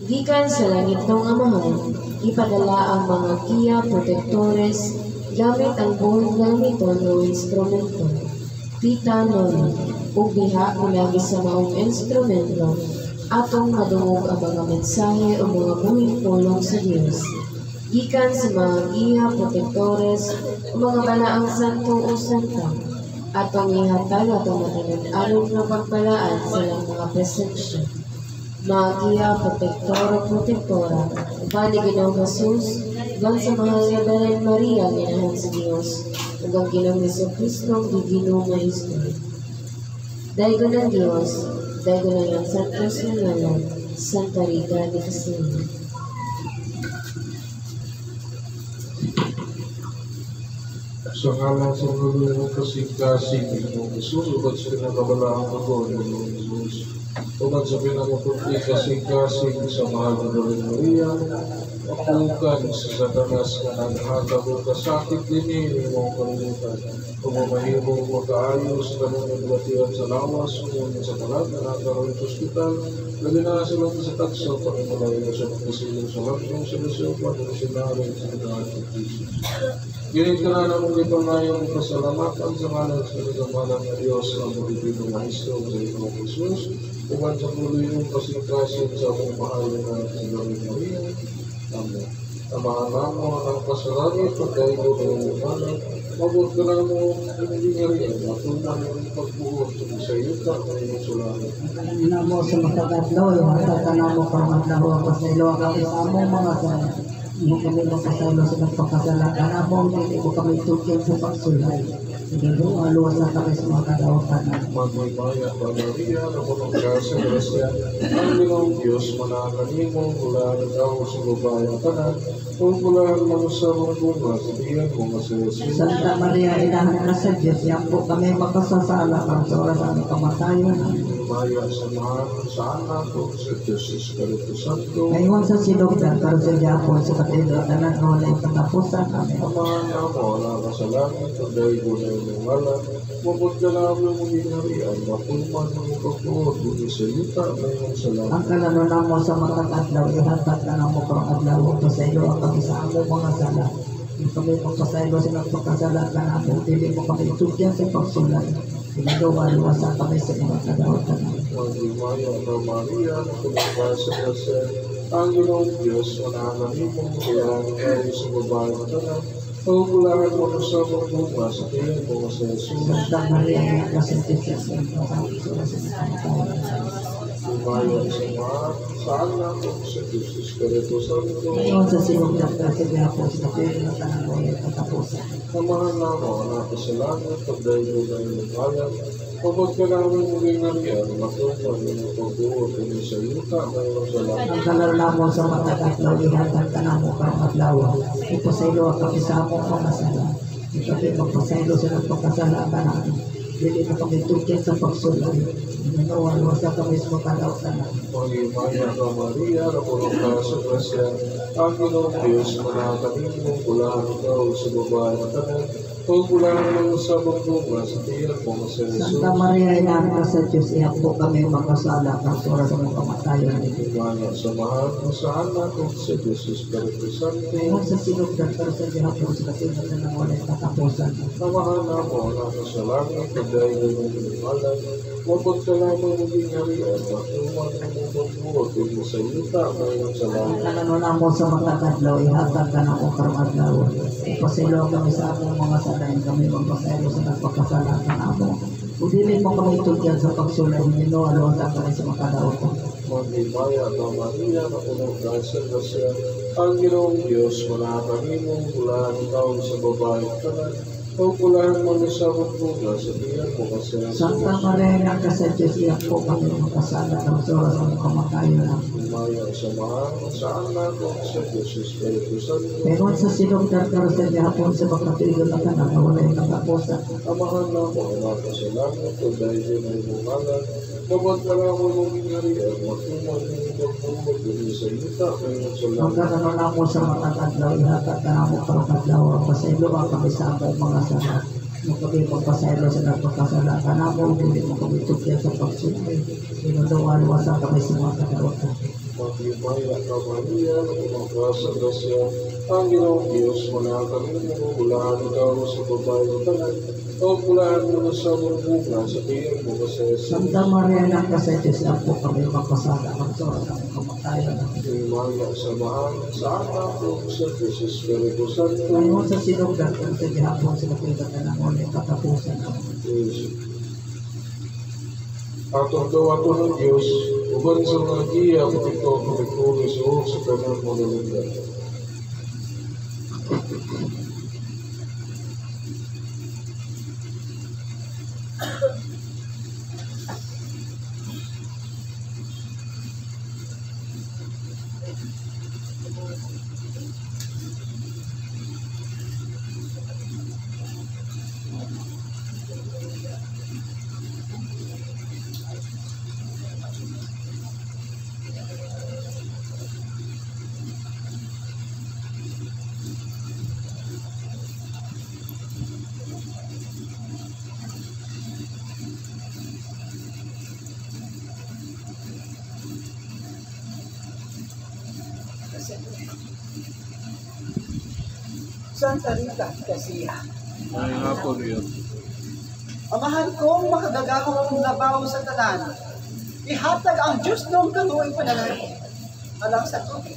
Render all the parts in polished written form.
Gikan sa langit ng Amahan, ipadala ang mga giya protektores gamit ang buong gamiton ng instrumento. Tita Noli, ug diha ulagi sa maong instrumento, atong madungog ang mga mensahe o mga buhing pulong sa Dios. Gikan sa mga giya protektores o mga balaang santo o santa, atong ihatag atong matinag-alog na pagbalaan sa ilang mga presensya. Mga giya protektor o protektora, uban ni Ginoong Jesus, uban sa mahal nga Belen Maria, ginahan sa Dios, ug ang Ginoong Jesucristo ang Ginoo nga History. Daygon ng Dios, daygon ng ang Santos ng Ngalan, Santa Rita de Castello. Sa ngalan sa mga ng kasing-kasing ng Jesus, ugat sa pinagabalaang ako ng Jesus, ugat sa pinagapunti kasing-kasing sa mahal na Belen Maria, mapukan sa Satanas na naghatag ka sakit din mong kalimutan, kung mamahimong makaayos ka ng nagbatihan sa lawas, kung sa kalag na nagkaroon sa ospital, lagi na sila sa takso, pagmamalayo sa magkasilong sa hapong sa Lusyo, pagmamalayo sa mga Jesus. Ginit ka na namang ipangayong kasalamatan sa ngalan sa nagamalan ng Diyos ang magiging Maestro sa Ipong Jesus, uban sa tuloy yung kasing-kasing sa mong mahal na Belen Maria. Amen. Amahan mo ang kasalanan, pagkain ko ng umanan, mabot ka na mo hindi nga rin, matunan mo yung pagbuhot sa iyo ka, kaya yung sulanan. Kanina mo sa matagatlo, yung matatanaw mo pa maglaho ang pasaylo ang kasama mga sana. Hindi kami magkasaylo sa nagpagkasalanan. Abong hindi ko kami tukil sa pagsulay. Hindi mo aluwas na kami sa mga kadawatan. Magmaybayan ba Maria, na punong grasya, grasya, ang Ginoong Diyos, manahanin mo, mula ikaw sa babae tanan, kung mula ang manusa mong bunga, sabihan mo nga sa Jesus. Santa Maria, inahan ka sa Diyos, yan po kami makasasala ang sa oras ng kamatayan. Maya sa mahal sa anak ko, sa Diyos Espiritu Santo. Ngayon sa silog ng karusel Japon sa katidatanan o na ipatapusan kami. Amahan na mo, wala ka sa langit, ang dahil ko na yung ngalan, mabot ka na mo mong inarian, mapulman mo yung pagbuhot, buti sa yuta, ngayon sa langit. Ang kalanunan mo sa matang adlaw, ihatag ka na mo pang adlaw, pasaylo ang kami sa among mga sala. Hindi kami magpasaylo sa nagpagkasala ka na po, hindi mo kami tugyan sa pagsulat. Pinagawa-luwasa kami sa mga kadawatan. Magmaya na Maria, na kumabasa ka sa ang Ginoong Diyos, manahanin mo, kaya kayo sa babae na tanan, pagkulahan mo sa mga bunga, sa kaya mo sa Jesus. Santa Maria, ang kasintisya sa pagkakasura sa kamatayan. Lumayan sa mga sa anak ko, sa Diyos Espiritu Santo. Ngayon sa silog ng karusel Japon sa katidatanan o na ipatapusan. Samahan na mo, anak ko sa langit, pagdahil ko na yung bayan, pagod ka namin muling nariyan, matupan yung pagbuhot yung sa yuta, ngayon sa langit. Ang kalanunan mo sa matagatlaw, ihatag ka na mo pang adlaw. Ipasaylo ang kami sa among mga sala. Hindi kami magpasaylo sa nagpagkasala ka namin. Hindi na kami tugyan sa pagsulay. Nanawalwasa kami sa mga kadawatan. Magmaya ka Maria, na punong sa grasya, ang Ginoong Diyos, manahanin mo, kulahan ikaw sa babae na tanan, pagkulahan mo sa mga bunga, sa kaya mo sa Jesus. Santa Maria, inahan ka sa Diyos, iyan po kami magkasala ng oras ng kamatayan. Lumayan sa mahal mo sa anak ko, sa Diyos Espiritu Santo. Ngayon sa silog ng karusel Japon sa katidatanan o na ipatapusan. Samahan na mo, anak ko sa langit, pagdahil ko ng inumalan, mabot ka lamang maging harian, matuman mo mong pagbuhot, yung sa yuta, ngayon sa Ang langit. kalanunan mo sa matagatlaw, ihatag ka na mo karong adlaw. Ipasaylo kami sa among mga salain, kami magpasaylo sa nagpagkasala ka na mo. Udili mo kami tugyan sa pagsulay, nino alwasa kami sa mga kadawatan. Magmaya ka Maria, na punong grasya, ang Ginoong Diyos, manahanin mo, kulahan ikaw sa babae na tanan, pagkulahan mo sa mga bunga, sa kaya mo sa Jesus. Santa Maria, ang ka sa Diyos, iyan po kami magkasala ng oras ng kamatayan. Lumayan sa mahal mo sa anak ko, sa Diyos Espiritu Santo. Ngayon sa silog ng karusel Japon sa pagkatidatanan na wala yung natapusan. Amahan na mo, anak ko sa langit, pagdahil ko na inumalan, mabot ka lamang mong inarian, matuman mo yung pagbuhot, yung sa yuta, ngayon sa Ang langit. kalanunan mo sa matagatlaw, ihatag ka na mo karong adlaw. Pasaylo ang kami sa among mga sala. Mo kami magpasaylo sa nagpagkasala ka na mo, hindi mo kami tugyan sa pagsulay. Pinagawa-luwasa kami sa mga kadawatan. Maglimaya ka Maria, kumagasa grasya, ang Ginoong Diyos, manakal mo, bulaan ikaw sa babae ng tanan, o bulaan mo na sa murmura sa iyong mga sa Santa Maria, anak ka sa Diyos, po kami magpasala ng soras ang kamatayan namin.Limaya sa mahal, sa anak ko, sa Jesus Espiritu Santo, Ngayon sa sinugdan kung sa gihapon sa kapitan na ng ulit katapusan namin. Atong dawato ng Diyos, uban sa mga giya, ito ang pagkulis o sa kanang mga lugar. Santa Rita Casia. Ay nga po niya. Amahan kong makagagahong labaw sa tanan. Ihatag ang Diyos noong kaluoy panalangin. Alang sa tubig.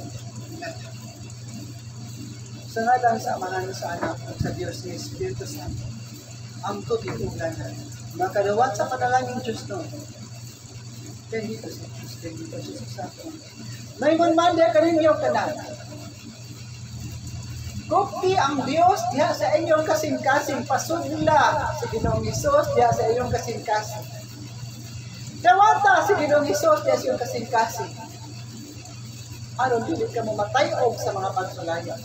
Sa ngalan sa Amahan sa Anak at sa Diyos ni Espiritu Santo. Ang tubig ulanan. Makadawat sa panalangin Diyos noon. Bendito si Diyos, bendito si Jesus Santo. May manmanda ka rin yung tanan. Kupti ang Diyos diha sa inyong kasing-kasing, pasudla sa Ginoong Hesus diha sa inyong kasing-kasing. Dawata sa Ginoong Hesus diha sa inyong kasing-kasing. Aron dili ka mamatayog sa mga pagsulayan.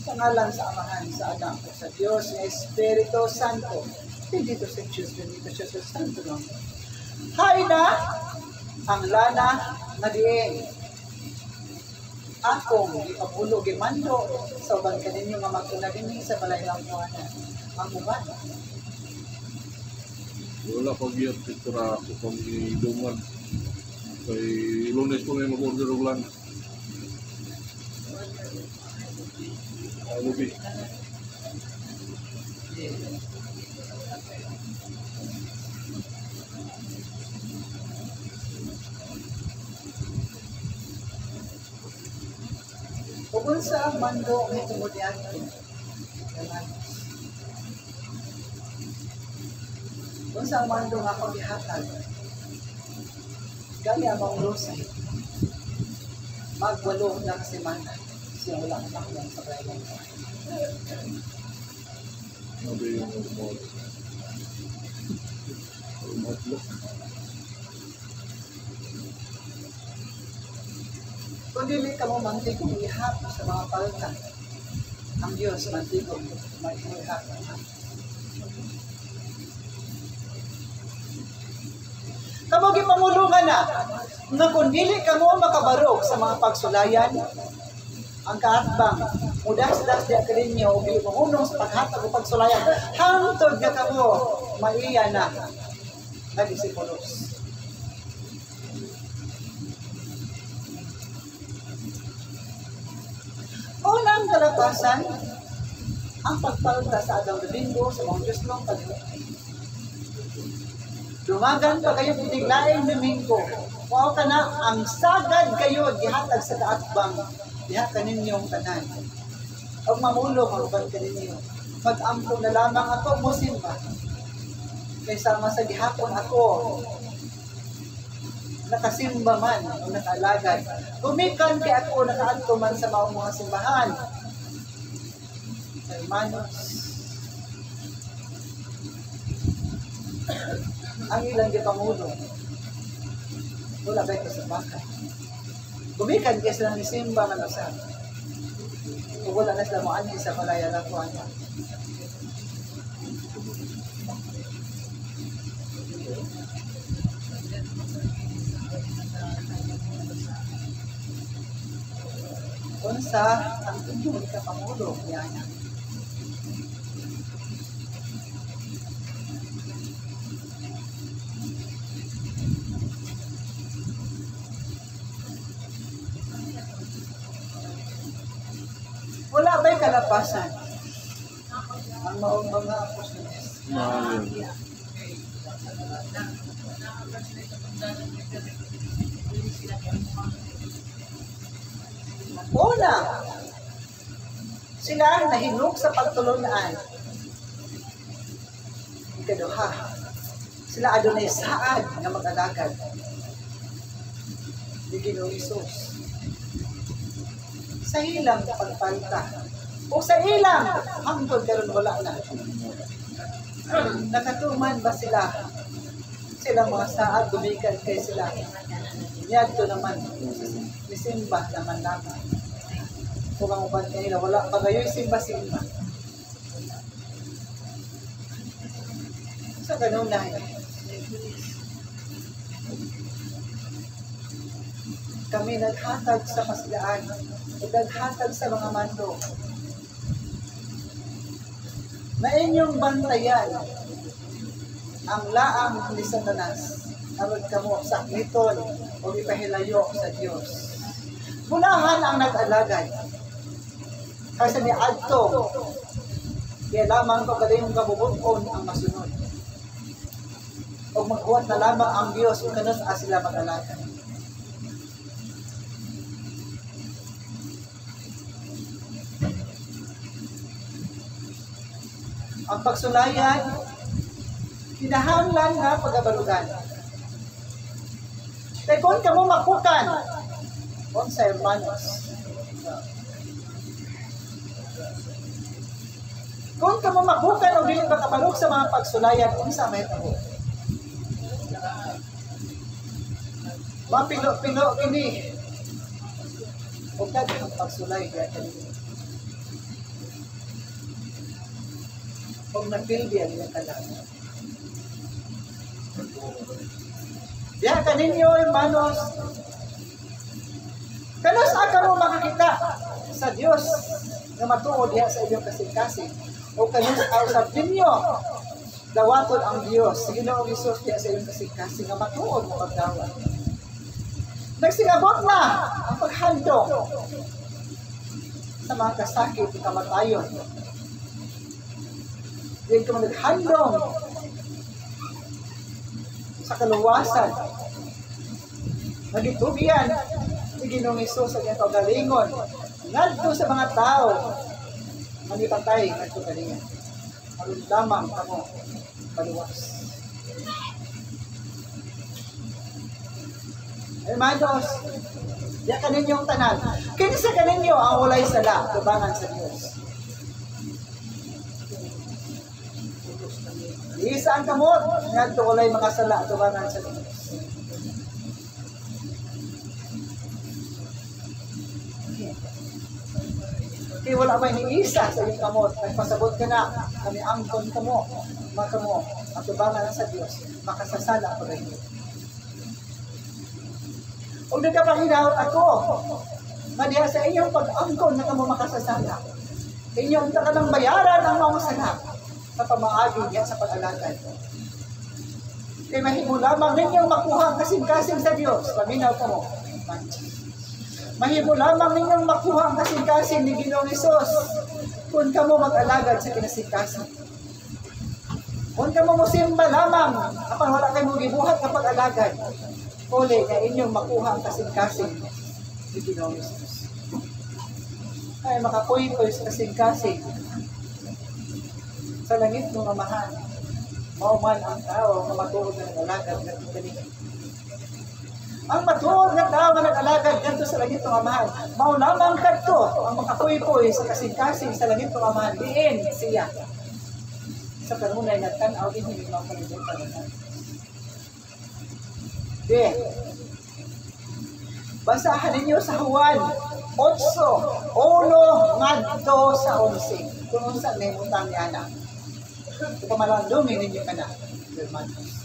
Sa ngalan sa Amahan, sa Anak, sa Diyos na Espiritu Santo. Bendito si Diyos, bendito si Jesus Santo. Hay na ang lana na dieng. Akong ipabulog imando sa uban kaninyo nga magkunadini sa balay lang buwanan. Ang uban. Wala pag-iat titra ako pang iduman. Kay Lunes po may mag-order og lan. Lubi. Kung sa mando may tumulyan. Kung sa mando nga ako ihatag. Gaya mong rosay. Magwalo na kasimana. Siya wala ang taklang sa bayan ko. Sabi yung remote. Remote lock. Kung dili ka mo mantigong ihap sa mga palta, ang Diyos mantigong mag-ihap. Kamog ipamulungan na, nga kung dili ka mo makabarog sa mga pagsulayan, ang kaatbang, mudas-das di akalinyo, o mahunong sa paghatag o pagsulayan, hangtod nga ka mo, maiya na, nag-isipulos. Unang kalabasan, ang pagpalta sa Adang Domingo sa mga Diyos ng Pagkakas. Dumagan pa kayo bitiglaing Domingo. Wow ka na, ang sagad kayo, gihatag sa kaatbang, diha kaninyong tanan. Ang mamulong, ang uban kaninyo. Mag-ampo na lamang ako, musimba. Kaysa sa gihapon ako, nakasimba man o nakaalagad. Gumikan kay ako nakaadto man sa mga simbahan. Hermanos, ang ilang gipamulo, wala ba ito sa baka? Gumikan kay silang isimba man sa o wala na sila mo ani sa palaya lang ko ano. Unsa ang inyong kapamulo niya. Wala ba'y kalapasan? Ang maong mga apostoles. Una, sila nahinug sa pagtulunaan. Ikaduha, sila adunay saad nga mag-alagad. Di Ginoong Hesus. Sa ilang pagpalta. O sa ilang, hangtod karon wala na. Nakatuman ba sila? Sila mga saad, dumikan kay sila. Niyadto naman, misimba naman naman. Kung ang upan kanila, wala pagayoy simba-simba. Sa ganun na kami naghatag sa kasilaan, naghatag sa mga mando. Na inyong bantayan ang laang ni Satanas, aron kamo sakliton o ipahilayo sa Diyos. Bunahan ang nag-alagad. Kasi ni Adto, kaya lamang ko kadayong kabubuton ang masunod. O magkuhat na lamang ang Diyos kung kanos sila mag-alagad. Ang pagsulayan, kinahanglan nga pag-abalugan. Kaya kung ka mo makukan, kung sa hermanos, kung ka mo makukan o bilin makabalog sa mga pagsulayan, kung sa may tabo. Mapilo-pilo kini. Huwag ka din ang pagsulay, kaya kanina. Huwag nagpilbihan yung kalaman. Diyan kaninyo, hermanos, kanos aka mo makakita sa Diyos na matuod diha sa inyong kasing-kasing o kanos sa ninyo dawaton ang Diyos sa Ginoong Hesus diha sa inyong kasing-kasing na matuod mo pagdawat. Nagsingabot na ang paghandong sa mga kasakit at kamatayon. Diyan ka mo naghandong sa kaluwasan. Nagitugyan si Ginoong Hesus sa iyang kagalingon. Ngadto sa mga tao, manipatay ngadto kaniya. Aron lamang kamo paluwas. Hermanos, ya kaninyong tanan. Kinsa kaninyo ang walay sala tubangan sa Dios. Isa ang kamot, ngadto walay makasala tubangan sa Dios. Kaya wala may niisa sa iyong kamot. Nagpasabot ka na, kami angkon kamo, makamo, at tubangan sa Diyos, makasasala ko rin. Huwag nagkapanginahot ako, na diha sa inyong pag-angkon na kamo makasasala. Inyong takanang bayaran ang mga sala sa pamaagi niya sa pag-alagad. Kaya mahimo lamang ninyong makuha ang kasing-kasing sa Diyos. Paminaw ka mo. Mahimo lamang ninyong makuha ang kasing-kasing ni Ginoong Hesus kung kamo mag-alagad sa kinasing-kasing. Kung kamo musimba lamang kapag wala kayo gibuhat na pag-alagad, uli na inyong makuha ang kasing-kasing ni Ginoong Hesus. Ay makakuy-kuy sa kasing-kasing sa langit ng amahan. Mauman ang tao na matuod na nag-alagad ng tingin. Ang matuod na tao na nag-alagad ganito sa langit ng amahan. Mao lamang kadto ang makakuy-kuy sa kasing-kasing sa langit ng amahan. Diin siya. Sa kanunay na tanaw din hindi mga kalibutan na. Diin. Basahan ninyo sa Juan 8:1 ngadto sa 11. Kung saan may utang ni anak. Ito malandong ninyo ka na, hermanos.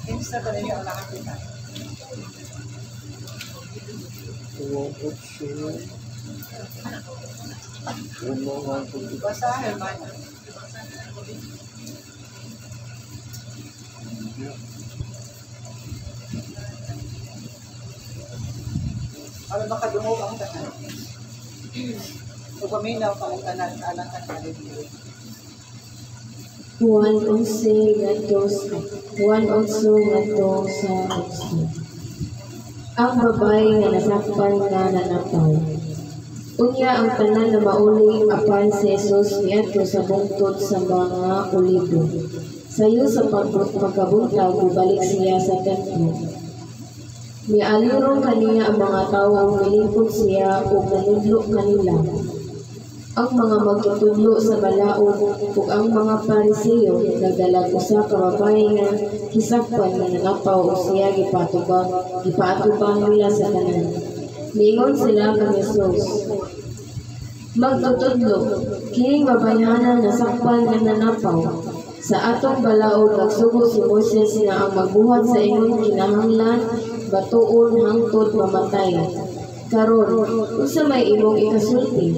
Kinsa ba ninyo ang nakakita? Basa, hermano. Para makadungog ang tanan. Upaminaw ka ang tanan, anak at hallelujah. Juan 11 ngadto sa 11. Ang babae nga nasakpan nga nanapaw. Unya ang tanan na mauli apan si Jesus miadto sa bungtod sa mga olibo. Sayo sa pagkabuntag balik siya sa templo. Mialiro kaniya ang mga tao ang milipod siya ug nanudlo kanila. Ang mga magtutudlo sa balaod ug ang mga Pariseo nagdalag usa ka babae nga kisakpan nga nangapaw ug siya gipaatubang nila sa tanan. Mingon sila kang Jesus, magtutudlo, kining babayhanan nasakpan nga nanapaw. Sa atong balaod nagsugo si Moses na ang magbuhat sa ingon kinahanglan batuon hangtod mamatay. Karon, unsa may imong ikasulti?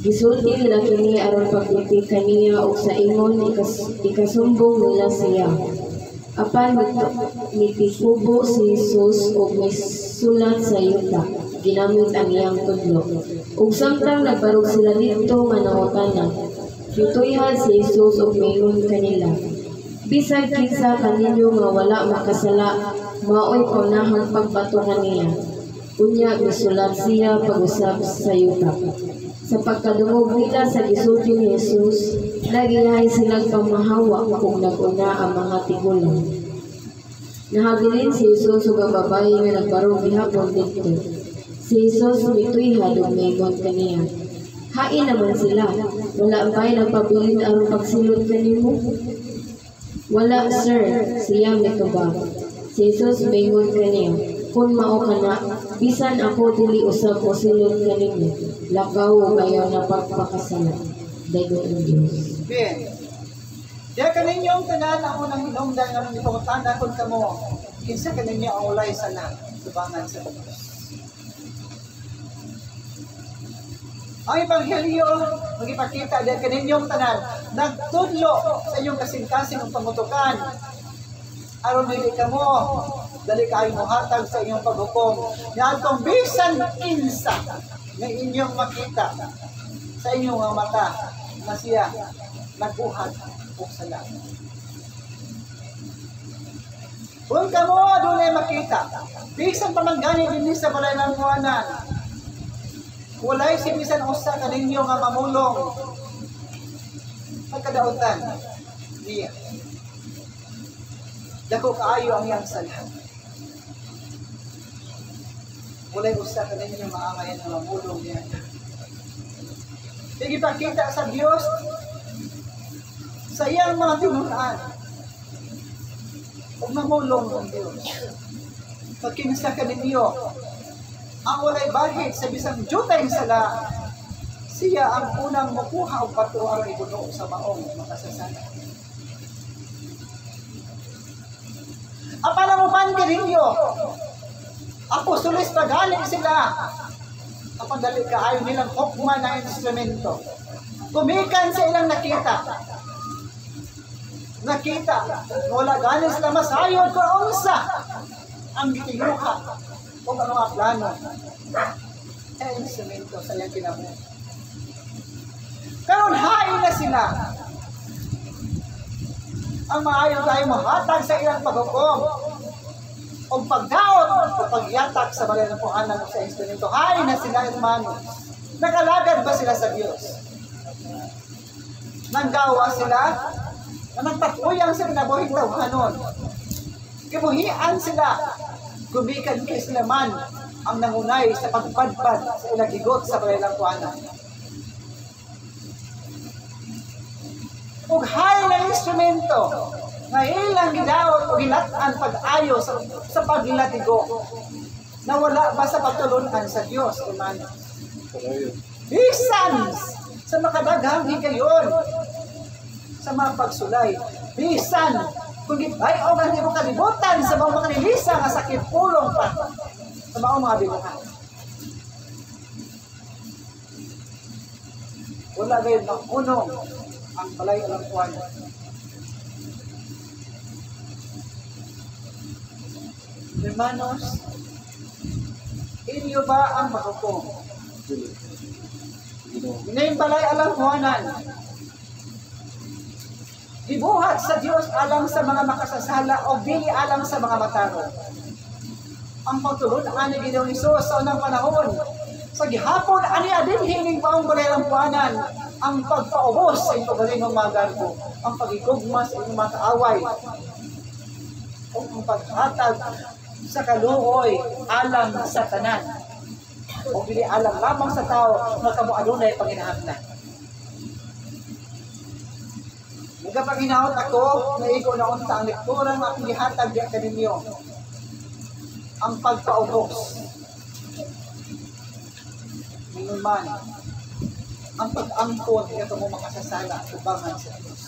Gisulti nila kini aron pagpiti kaniya ug sa ingon ikasumbong nila siya. Apan mitikubo si Jesus ug misulat sa yuta, ginamit ang iyang tudlo. Ug samtang nagbarog sila dito nga nangutana, gituyhan si Jesus ug mingon kanila, bisag kinsa kaninyo nga wala makasala, maoy kaunahang pagbatungan niya. Unya misulat siya pag-usap sa yuta. Sa pagkadungog nila sa gisulti ni Jesus, nagihay silang pamahawa kung naguna ang mga tigulang. Nahabilin si Jesus ug ang babae nga nagbarog gihapon dito. Si Jesus mituyhad ug mingon kaniya, hain naman sila, wala ba'y nagpabilin aron pagsilot kanimo? Wala, sir, siya mitubag. Si Jesus mingon kaniya, kung mao kana, bisan ako dili usab ko silot kanimo, lakaw ug ayaw na pagpakasala. Dayon ang Dios. Bien. Diya kaninyong tanan ang unang hinungdan nga nang ipangutana kun kamo, kinsa kaninyo ang ulay sana subangan sa Dios. Ang ebanghelyo magipakita diya kaninyong tanan nagtudlo sa inyong kasing-kasing ang pangutukan aron dili kamo dali kayo muhatag sa inyong paghukom niadtong bisan kinsa nga inyong makita sa inyong mga mata na siya nagbuhat o sala. Kung kamo adunay makita, bisan pa man gani dinhi sa balay ng kuwanan, walay si bisan usa kaninyo nga mamulong pagkadautan niya. Dako kaayo ang iyang sala. Walay usa kaninyo maamayan nga mamulong niya. Ipakita sa Diyos sa iyang mga tinunan o mamulong ng Diyos. Pagkinsa ka ninyo, ang walay bahid sa bisang jutay sala, siya ang unang makuha o bato aron ibuno sa maong makasasala. Apan ang uban ka ninyo, apostoles pagaling sila, kapag dali kaayo nilang hukman na instrumento. Kumikan sa ilang nakita. Wala ganin sila masayod kung unsa ang gitiluha o ang mga plano. Instrumento sa iyang kinabuhi. Karon hain na sila. Ang maayon tayo mahatag sa ilang paghukom o pagdaot o pagyatak sa balay ng puhanan sa instrumento. Hain na sila, hermano. Nakalagad ba sila sa Diyos? Nanggawa sila? Na nagpatuyang sa kinabuhing tawhanon. Kibuhian sila. Gumikan kay sila man ang nangunay sa pagpadpad sa ilang higot sa balalang kuanan. Ug hay ng instrumento nga ilang gidaot o gilat-an pag-ayo sa paglatigo na wala ba sa pagtulunan sa Dios, hermano? Bisan sa makadaghang higayon sa mga pagsulay, bisan kung gibayaw nga mo kalibutan sa mga makanilisa nga sakit pulong pa sa mga binuhat. Wala gayon makunong ang balay alang kuwan. Hermanos, inyo ba ang mahukom? Ngayon balay alang kuwanan, gibuhat sa Dios alang sa mga makasasala o dili alang sa mga mataro. Ang pagtulon ani Ginoong Hesus sa unang panahon, sa gihapon ani adin hining paong balay alang kuwanan, ang pagpaubos sa inyong galing mga garbo, ang pagigugma sa inyong mga kaaway, o ang paghatag sa kaluoy alang sa tanan, o dili alang lamang sa tao nga kamo adunay panginahanglan. Nagapanginaot ako, naigo na unta ang lektura nga akong gihatag diya kaninyo. Ang pagpaubos. Mingon man, ang pag-angkon nga kamo makasasala at ubangan sa Diyos.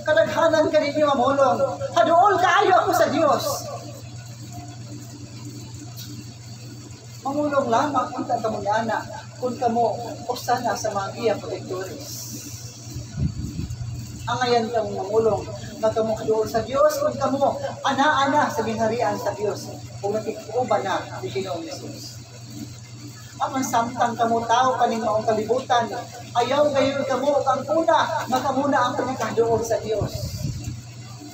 Kadaghanan kaninyo mamulong, haduol kaayo ako sa Diyos. Mamulong lamang kung kamunyana, kung kamo usana sa mga giya protektores. Ang ngayon kamo mamulong na kamo kaduol sa Diyos, kung kamo ana-ana sa ginharian sa Diyos, kung nakikuuban na ni Ginoong Hesus. Ang samtang kamo tao kaning maong kalibutan, ayaw gayon kamo kang una, makamuna ang pinakaduol sa Diyos.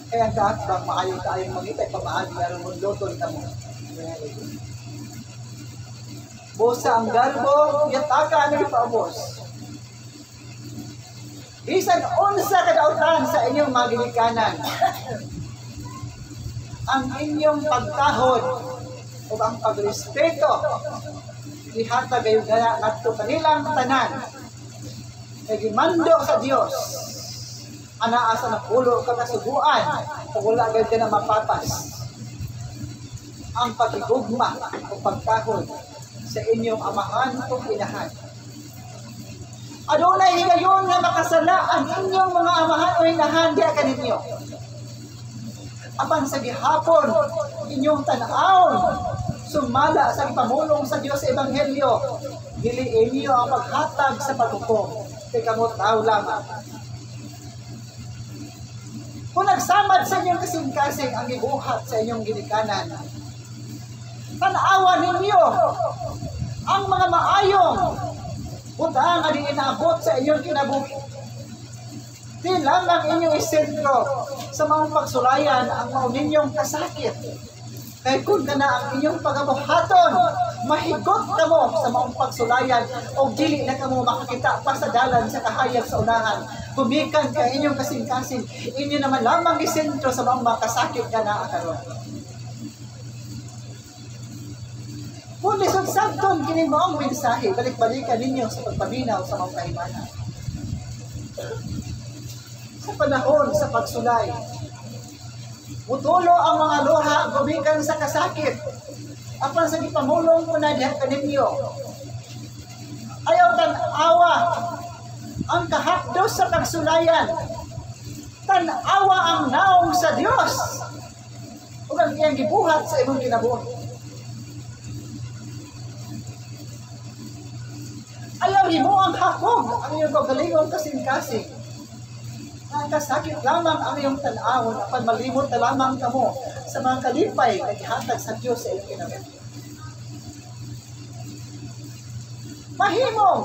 Kaya dapat bang maayo taayong magitay pamaagi aron mundoton kamo. Bosa ang garbo, yataka na ipaubos. Bisan unsa kadautan sa inyong mga ginikanan, ang inyong pagkahod o ang pagrespeto, ihata gayon gaya ngadto kanilang tanan, kay gimando sa Dios, anaa sa napulo kakasubuan, kung wala gayon ka na mapapas, ang pagigugma o pagkahod sa inyong amahan o inahan. Adunay higayon nga makasala ang inyong mga amahan o inahan diya kaninyo. Apan sa gihapon, inyong tan-awon, sumala sa ipamulong sa Dios sa Ebanghelyo, dili inyo ang paghatag sa paghukom, kay kamo tao lamang. Kung nagsamad sa inyong kasing-kasing ang ibuhat sa inyong ginikanan, tan-awan ninyo ang mga maayong utang adi inaabot sa inyong kinabuhi. Di lamang inyong isentro sa mga pagsulayan ang mga ninyong kasakit. Kaya kung ka na ang inyong pagabuhaton, mahigot ka mo sa mga pagsulayan o dili na ka mo makakita pa sa dalan sa kahayag sa unahan. Tumikan ka inyong kasing-kasing, inyo naman lamang isentro sa mga kasakit ka na akaroon. Kung lisod-sabton kini mo ang mensahe, balik-balikan ninyo sa pagpaminaw sa mga kahimanan. Sa panahon sa pagsulay, mutulo ang mga luha gumikan sa kasakit. Apan sa gipamulong ko na diha kaninyo, ayaw tan-awa ang kahapdos sa pagsulayan, tan-awa ang naong sa Dios ug ang iyang gibuhat sa imong kinabuhi. Ayaw himo ang hakog ang iyong kagalingon kasing-kasing. Ang kasakit lamang ang iyong tan-awon, apan malimot na lamang kamo sa mga kalipay na ihatag sa Diyos sa iyong kinabuhi. Mahimong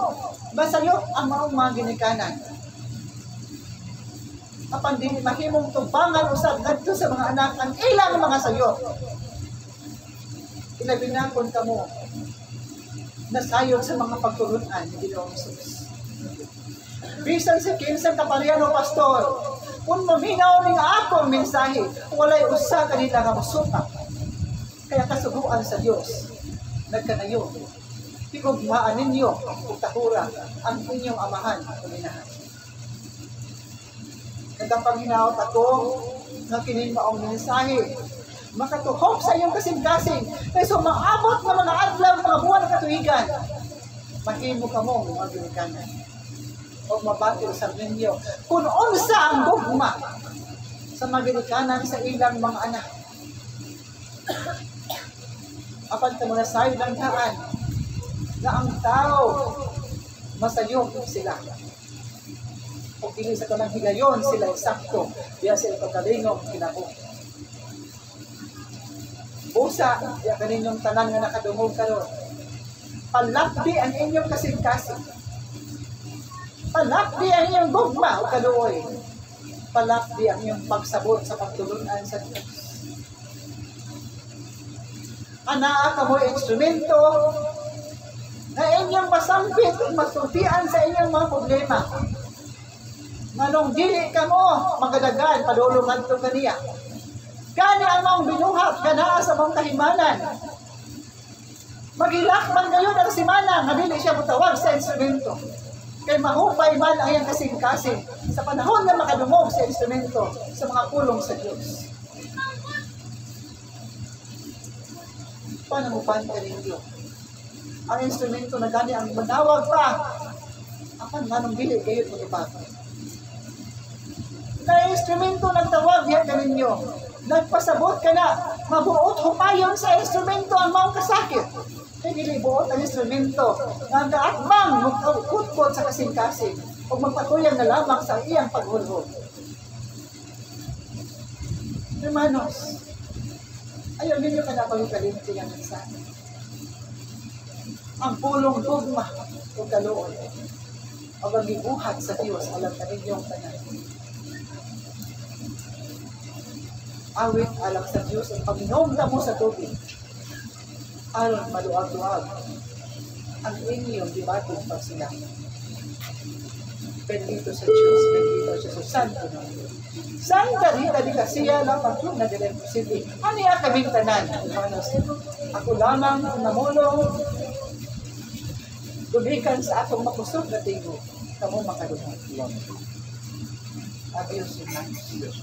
basayot ang mga ginikanan. Apan di mahimong tubangan usab ngadto sa mga anak ang ilang mga sayot. Ilabinakon kamo nasayod sa mga pagtulunan ni Ginoong Hesus. Bisan sa kinsang kapariano pastor, kung maminaw ning akong mensahe, walay usa kanila nga masupak. Kaya kasubuan sa Dios, nagkanayo, higugmaan ninyo ug takura ang inyong amahan o inahan. Kagang paghinaot ako nga kini maong mensahe makatuhok sa iyong kasing-kasing kay maabot nga mga adlaw mga buwan ng katuigan. Mahimo ka mo magilikanan o mabati sa ninyo kung unsa ang gugma sa magilikanan sa ilang mga anak. Apan ka mga sayo ng daan na ang tao masayong sila. O kini sa kanang higayon sila eksakto diya sila pagkalingong kinabuhi. Busa, diya kaninyong tanan nga nakadungog karon. Palakdi ang inyong kasing-kasing. Palakdi ang inyong gugma o kaluoy. Palakdi ang inyong pagsabot sa pagtulunan sa Diyos. Anaa ka mo instrumento na inyong masampit at masultian sa inyong mga problema. Nganong dili ka mo magadagan padulungan ito kaniya. Kani ang mong binuhat, kanaa sa mong kahimanan. Magilak man ngayon ang simana, nga dili siya mutawag sa instrumento. Kay mahupay man ang iyang kasing-kasing sa panahon na makadumog sa instrumento sa mga pulong sa Diyos. Paano mo panta ninyo? Ang instrumento na gani ang manawag pa. Apan manong dili kayo mo ibago. Na instrumento nagtawag yan ka ninyo. Nagpasabot ka na, mabuot hupayon sa instrumento ang maong kasakit. Kaya nilibuot ang instrumento na gaatmang magkutkot sa kasing-kasing o magpatuyan na lamang sa iyang paghulhog. Hermanos, ayaw ninyo ka na pagkalinti ang mensahe. Ang pulong dogma o kaluoy o magibuhat sa Diyos alam ka ninyong tanan. Awit alam sa Diyos ang pag-inom mo sa tubig. Aron maluag-luag ang inyong dibatong pagsilang. Bendito sa Diyos, bendito siya sa Santo na Diyos. Santa Rita di Garcia lang ang na direct posible. Ano yung kaming tanan? Ako lamang namulong tulikan sa akong makusog na tingo. Kamu makadungan. Adios, Diyos.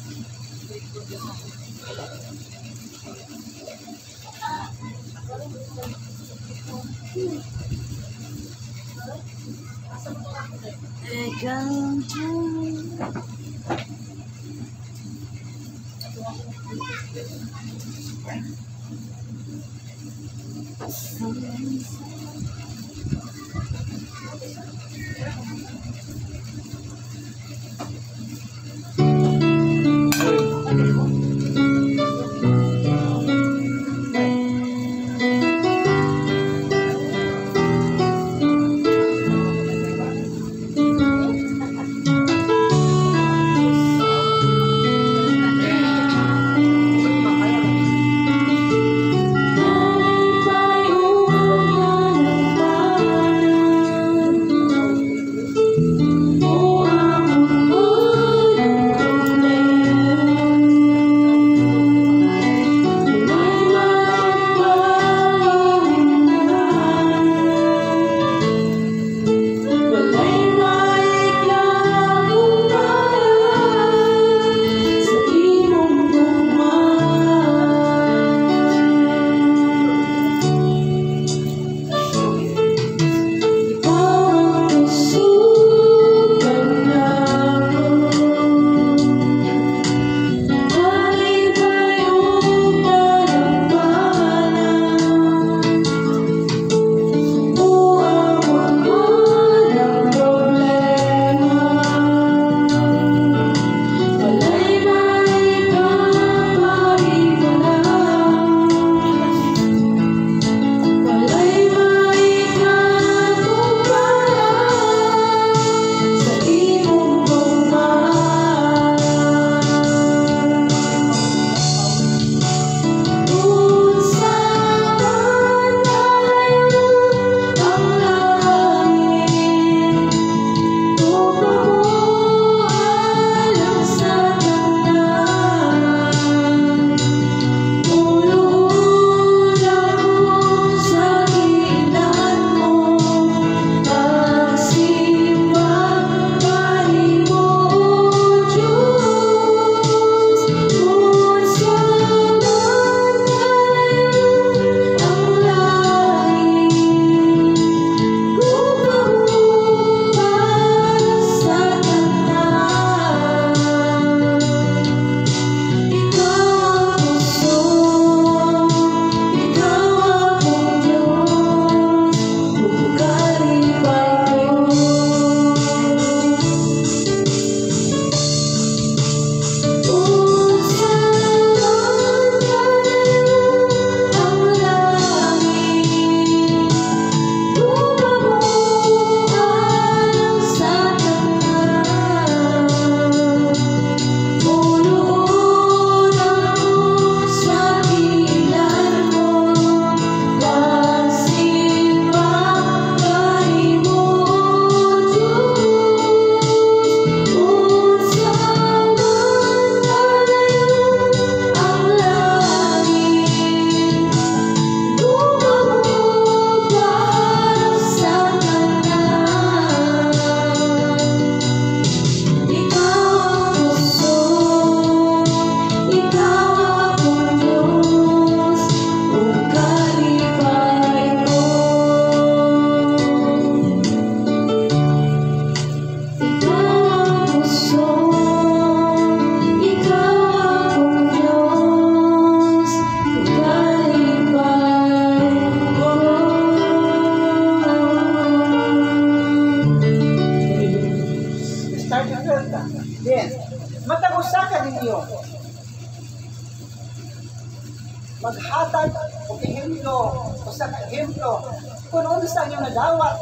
maghatag o ehemplo o sa ehemplo kung ano sa inyong nadawat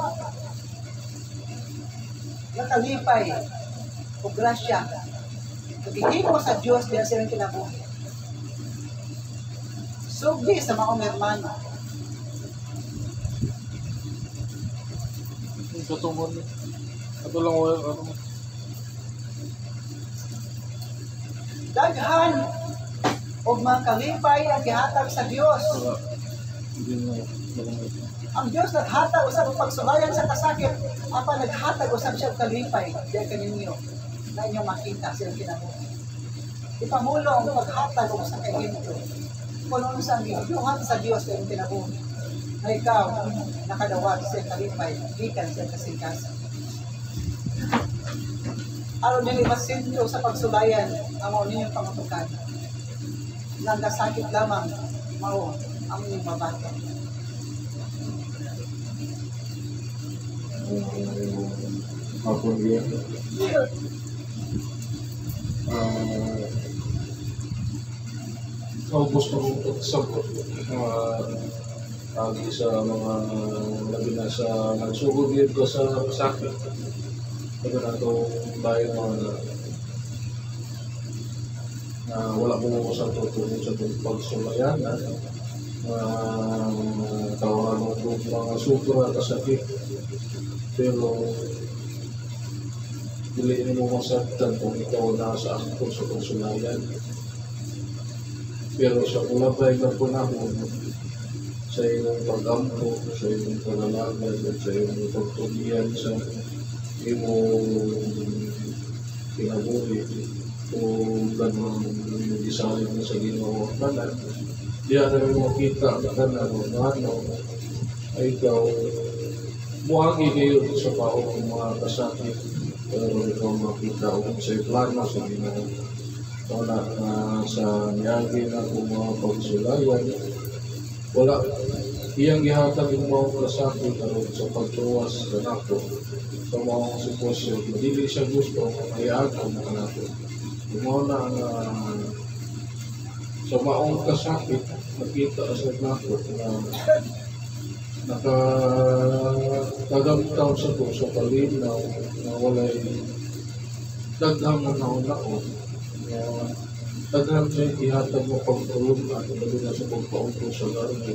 nakalipay o grasya pagiging mo sa Diyos diyan sa inyong kinabuhi. Sugdi sa mga hermano. Katungon. Ato lang ano. Daghan o mga kalipay ang gihatag sa Diyos. Hindi na. Ang Diyos naghatag usab ang pagsulayan sa kasakit, apa naghatag usab siya og kalipay diyan kaninyo na inyong makita sa inyong kinabuhi. Ipamulo ang paghatag o sa kahimto. Kung ano sa gibuhat sa Diyos sa inyong kinabuhi. Na ikaw nakadawat sa kalipay, gikan sa kasingkasan. Aron nila masinto sa pagsulayan ang mga ninyong pangatukan. Nagkasakit lamang mao ang inyong mabato. Hapon dia. Gusto kong pagsabot agi sa mga labi na sa nagsugod yun ko sa sakit. Ito na itong bayan na wala mo sa tutulong sa itong pagsulayan na tawaran mo itong mga supra kasakit. Pero dili mo masaktan kung ikaw nasa angkol sa pagsulayan. Pero sa kulabay na panahon, sa iyong pag-ampo, sa iyong pag-alagad, at sa iyong pagtugian sa iyong kinabuhi, kung gano'n yung isahin mo sa ginawang kanan, diyan na rin makita ang kanan o ano, ay ikaw, muhangi kayo sa paong mga kasakit, pero ikaw makita o sa plano sa ginawang wala na sa niyagi na kung mga pagsulayan, wala iyang gihatag yung mga kasakit sa pagtuwas sa nato sa mga sitwasyon. Hindi siya gusto mayagan na nato. Yung na sa maong kasakit, nakita sa nato na nakagamtaw sa ito sa kalinaw na wala'y daghang na naunao. Daghang siya ihatag mo pagtulong at lalo na sa pagpaungko sa garbo.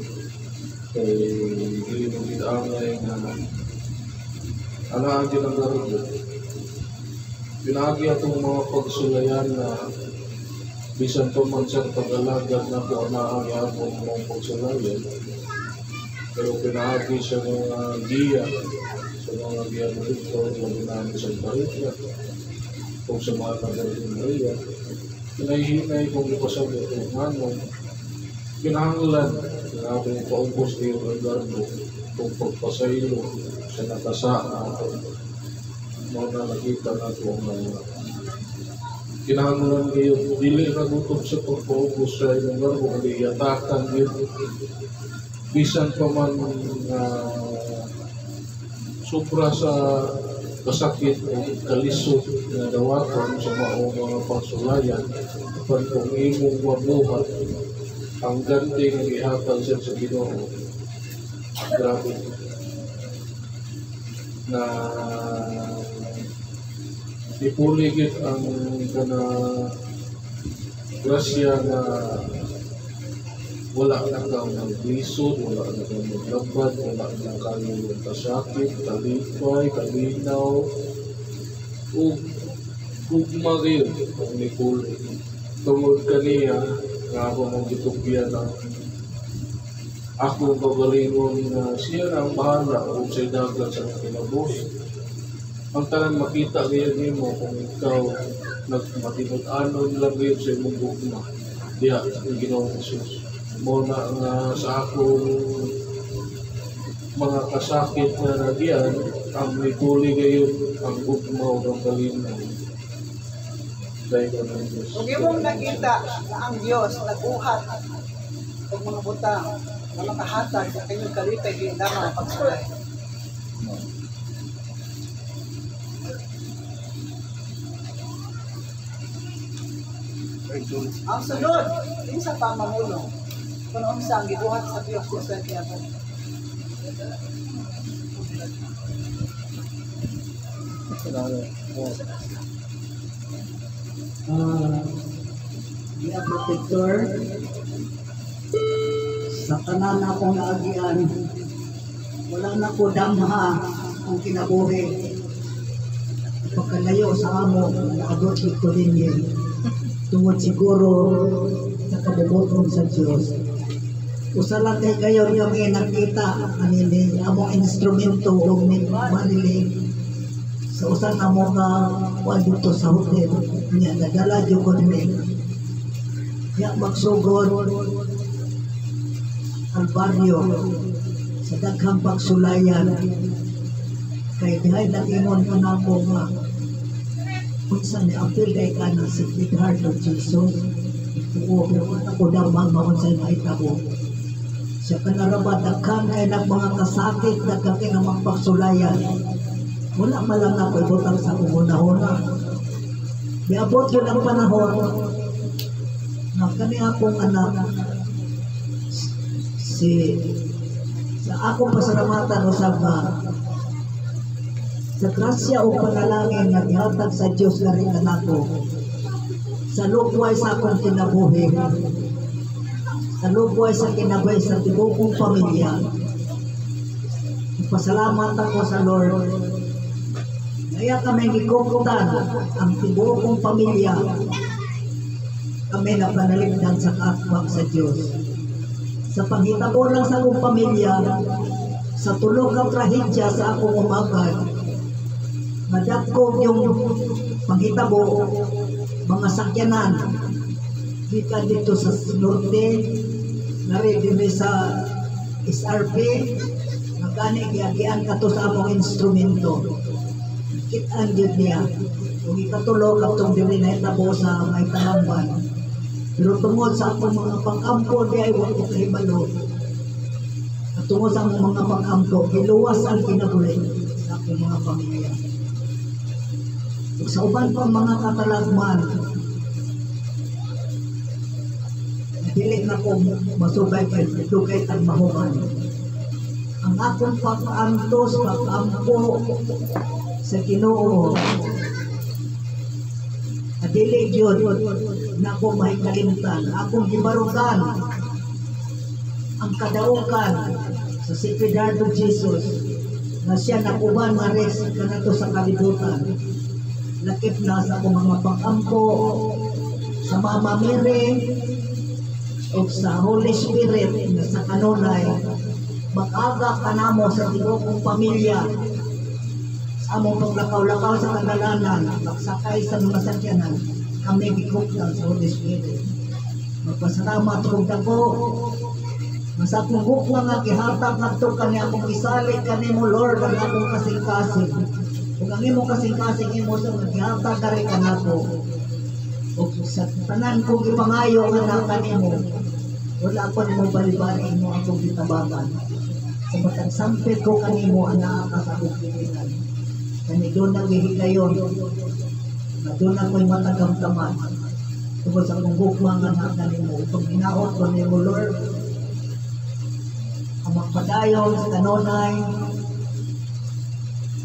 Kaya hindi mo ginaangay na anaan din ang garbo. Pinagi atong mga pagsulayan na bisan pa man siyang pag-alagad na kung anaan yapon mga pagsulayan. Pero pinagi siya mga giya sa mga giya mo dito, lalo namin sa Maria, kung sa mga kagaling Maria. Pinahihinay kung ipasabot ng manong, pinahanglan, grabe yung paubos kayo ng garbo, kung pagpasaylo sa nakasaan, mga nakita na kung kinahanglan kayo, dili na gutom sa pagpaubos sa inyong garbo, hindi yatakan yun. Bisan pa man supra sa kasakit o kalisod na dawaton sa mga pagsulayan kapag kung imong mabuhat ang ganti ng ihatag siya sa Ginoo. Grabe na ipuligid ang grasya na wala na kang maglisod, wala na kang maglabad, wala na kang kasakit, kalipay, kalinaw, o gugma rin ang Nicole. Tungod kaniya, nga ako mong gitugyan na ako pagalingon na siya na ang bahala kung siya'y dagat sa kinabuhi. Ang talang makita ngayon mo kung ikaw nagmatinod-anon lang ngayon sa imong gugma, diya ang Ginoong Jesus. Muna sa akong mga kasakit na nagyan, ang nipuli ngayon ang gugma o ang kalinaw. Dahil ko ng Diyos. Kung imong nakita na ang Diyos nag-uhat o mga butang na makahatag sa kanyang kalipay din lamang ang pagsulay. Ang sunod, din sa pamamulong. kung unsa ang gibuhat sa Dios sa Santiago. Iya protector sa tanan akong naagian, wala na ko damha ang kinabuhi. Pagkalayo sa amo, naabot ko din yun. Tungod siguro sa kabubuton sa Diyos. Usa lang kay kayo yung nakita anini among instrumento o marilig sa usan amo ka kuan dito sa hotel niya nadala jud ko din ya magsugod ang baryo sa daghang pagsulayan kay dihay natingon ka na ko nga unsa ni apil kay ka ng Sacred Heart of Jesus oo pero ako daw mangmawon sa mahitabo sa kanarabat daghan kay ng mga kasakit daghan kay ng mga pagsulayan wala malang ako ibutang sa una-una biabot yun ang panahon na kami akong anak sa akong pasalamatan usab sa grasya o panalangin na gihatag sa Dios nga rin kanako sa lugway sa akong kinabuhi sa lugway sa kinabuhi sa tibuok pamilya. Pasalamat ako sa Lord. Kaya kami gikukutan ang tibuok pamilya. Kami na panaligdan sa katwag sa Dios. Sa panghitabo lang sa akong pamilya, sa tulog ng trahedya sa akong umagad, madagkog yung panghitabo, mga sakyanan, gikan dito sa norte, nari sa SRP, magkani giagian ka to sa among instrumento. Kitaan yun niya. Kung ikatulog katong dili na itabo sa may talamban. Pero tungod sa akong mga pang-ampo, di ay wala ko kahibalo. At tungod sa akong mga pang-ampo, iluwas ang kinabuhi sa akong mga pamilya. Sa uban pang mga katalagman, dili na ko masubay kay dugay tag mahuman. Ang akong pag-antos, pag-ampo sa Ginoo, dili yun na ako mahikalimtan. Akong gibarugan ang kadaugan sa Sacred Heart of Jesus na siya nakuban nga res kanato sa kalibutan. Lakip na sa akong mga pag-ampo sa Mama Mary o sa Holy Spirit na sa kanunay mag-aga ka namo sa tibuok pamilya sa among paglakaw-lakaw sa kagalanan magsakay sa mga sakyanan kami gikuptan sa Holy Spirit. Magpasalamat kong dako sa akong hukwa nga gihatag ngadto kani akong isalik kanimo Lord ang akong kasing-kasing ug ang imong kasing-kasing imo sa gihatag kare kanato ug sa tanan kong ipangayo nga kanimo wala ko nimo bali-bali mo akong gitabagan sa matang sampit ko kanimo ana ka sa akong pilihan kani doon ang gihigayon na doon ako'y matagamtaman tungkol sa akong hukwa nga kanimo upang hinaot ko nimo Lord ang magpadayon sa kanunay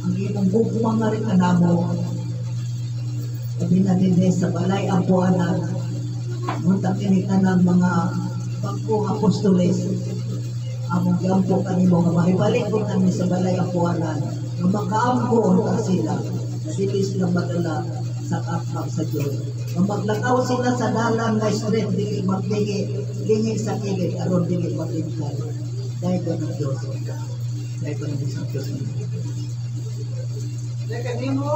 ang imong hukwa nga rin kanamo sabi na din sa balay ang buwanan muntak kinitan ng mga pagkong apostoles among gampo kanimo nga mahibalik ko kami sa balay ang buwanan nga makaampo ta sila na dili sila madala sa katwag sa Diyos nga maglakaw sila sa dalan nga straight dili maglingi sa kilid aron dili maglingkad dahil ko ng Diyos dahil ko ng Diyos dahil kanimo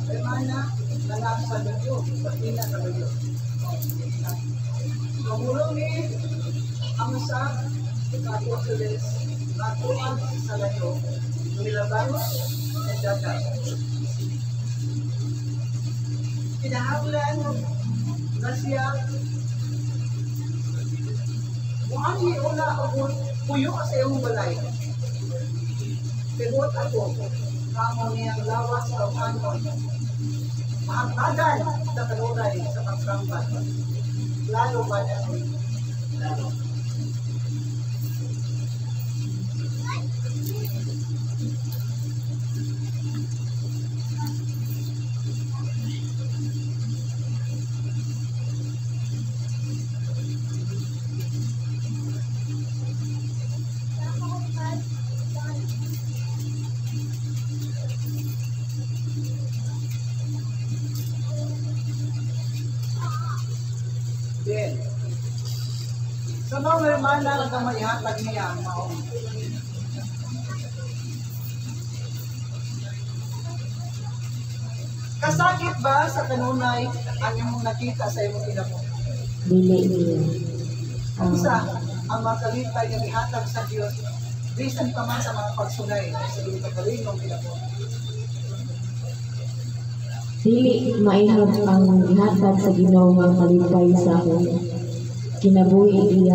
remana na nasa Diyos sa ina sa Diyos mamulong ni ang sa Apostles matuan sa layo nilaban at dagat kinahanglan na siya muanhi una ako puyo sa iyong balay pigot ako kamo niyang lawas sa kanon maagbagan sa kanunay sa pagsambat lalo ba na lalo Sa mga hermana nga maihatag niya ang mao. Kasakit ba sa kanunay ang imong nakita sa imong kinabuhi? Dili niya. Unsa ang mga kalipay nga gihatag sa Dios bisan pa man sa mga pagsulay sa iyong kagalingong kinabuhi? Dili maihap ang ihatag sa Ginoo nga kalipay sa akong kinabuhi iya.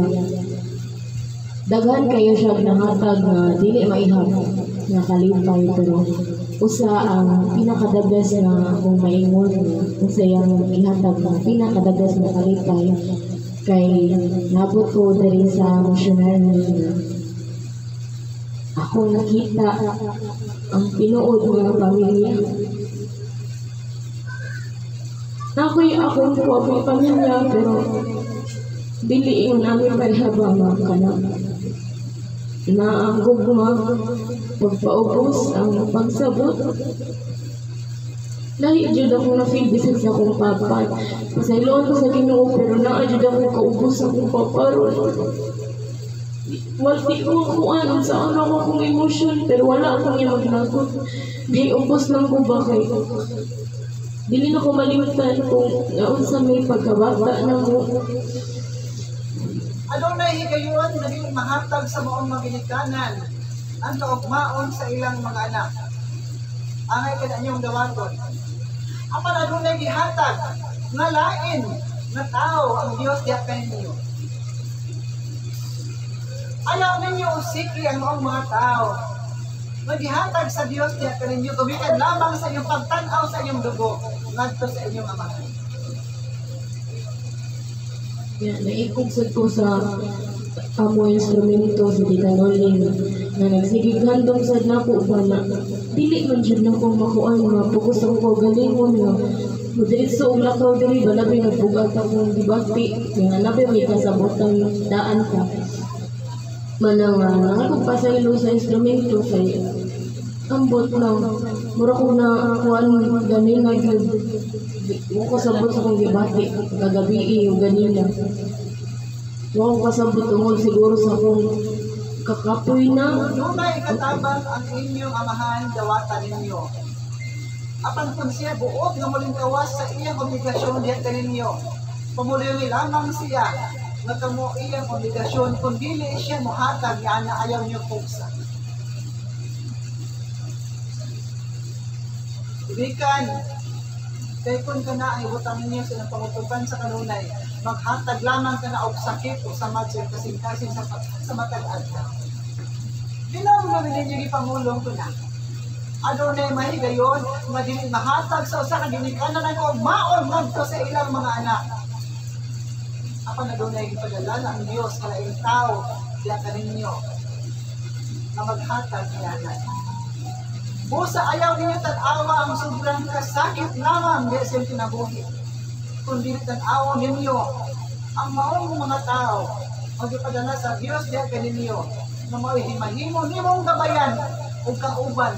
Daghan kayo siya nahatag nga dili maihap nga kalipay, pero usa ang pinakadagas na kung maingon usa yang ihatag ng pinakadagas na kalipay kay nabot ko diri sa missionary na ako nakita ang pinuod mga pamilya. Nakoy akong pamilya pero dili yung namin parihabang mga kanak. Na ang gugma, pagpaubos, ang pagsabot. Lahi jud ako na feel bisan sa akong papat. Pasayloon ko sa Ginoo pero naa jud ako kaubos sa akong paparon. Walti ko kuan sa ano ko akong emotion pero wala akong yung maglagot. Di ubos lang ko ba kay dili na ko malimtan kung unsa may pagkabata na mo. Adunay higayon naging mahatag sa maong mabilikanan ang kaugmaon sa ilang mga anak. Angay kada niyong dawaton. Apan adunay gihatag nga lain na tao ang Dios diha kaninyo. Ayaw ninyo usiki ang maong mga tao. Maghihatag sa Dios diha kaninyo gumikan lamang sa inyong pagtan-aw sa inyong dugo ngadto sa inyong amahan. Naikugsad ko sa amo instrumento sa Titanoling na nagsigig handom sa nako ba na dili man dyan na kong makuan nga pugos ako galingon nga madiritso og lakaw diri balabi nagbugat akong dibati nga nabi may kasabutan daan ka manang nakapagpasaylo sa instrumento kay ambot lang mura ko na kuan ganin nga gyud mo ko sabot sa akong gibati kagabi yung ganila mo ko sabot tungod siguro sa akong kakapoy na Dunay katabang ang inyong amahan dawatan ninyo. Apan kung siya buot nga muling kawas sa iyang obligasyon diha kaninyo. Pamulili lamang siya nga kamo iyang obligasyon kung dili siya mohatag nga na ayaw niyo pugsa. Ibikan, kay kung ka na ay ibutang ninyo sa pangutuban sa kanunay, maghatag lamang ka na og sakit o samad sa kasing-kasing sa matag-ad ka. Bilang na ninyo ipamulong ko na. Adunay mahigayon, madili mahatag sa usa ka ginikanan ang maon ngadto sa ilang mga anak. Apan adunay gipadala ang Dios sa laing tao diha kaninyo na maghatag niyanan. Busa ayaw ninyo tan-awa ang sobrang kasakit lamang di sa kinabuhi. Kundi tan-awa ninyo ang maong mga tao magipadala sa Dios diha kaninyo na mahimahimo nimong gabayan ug kauban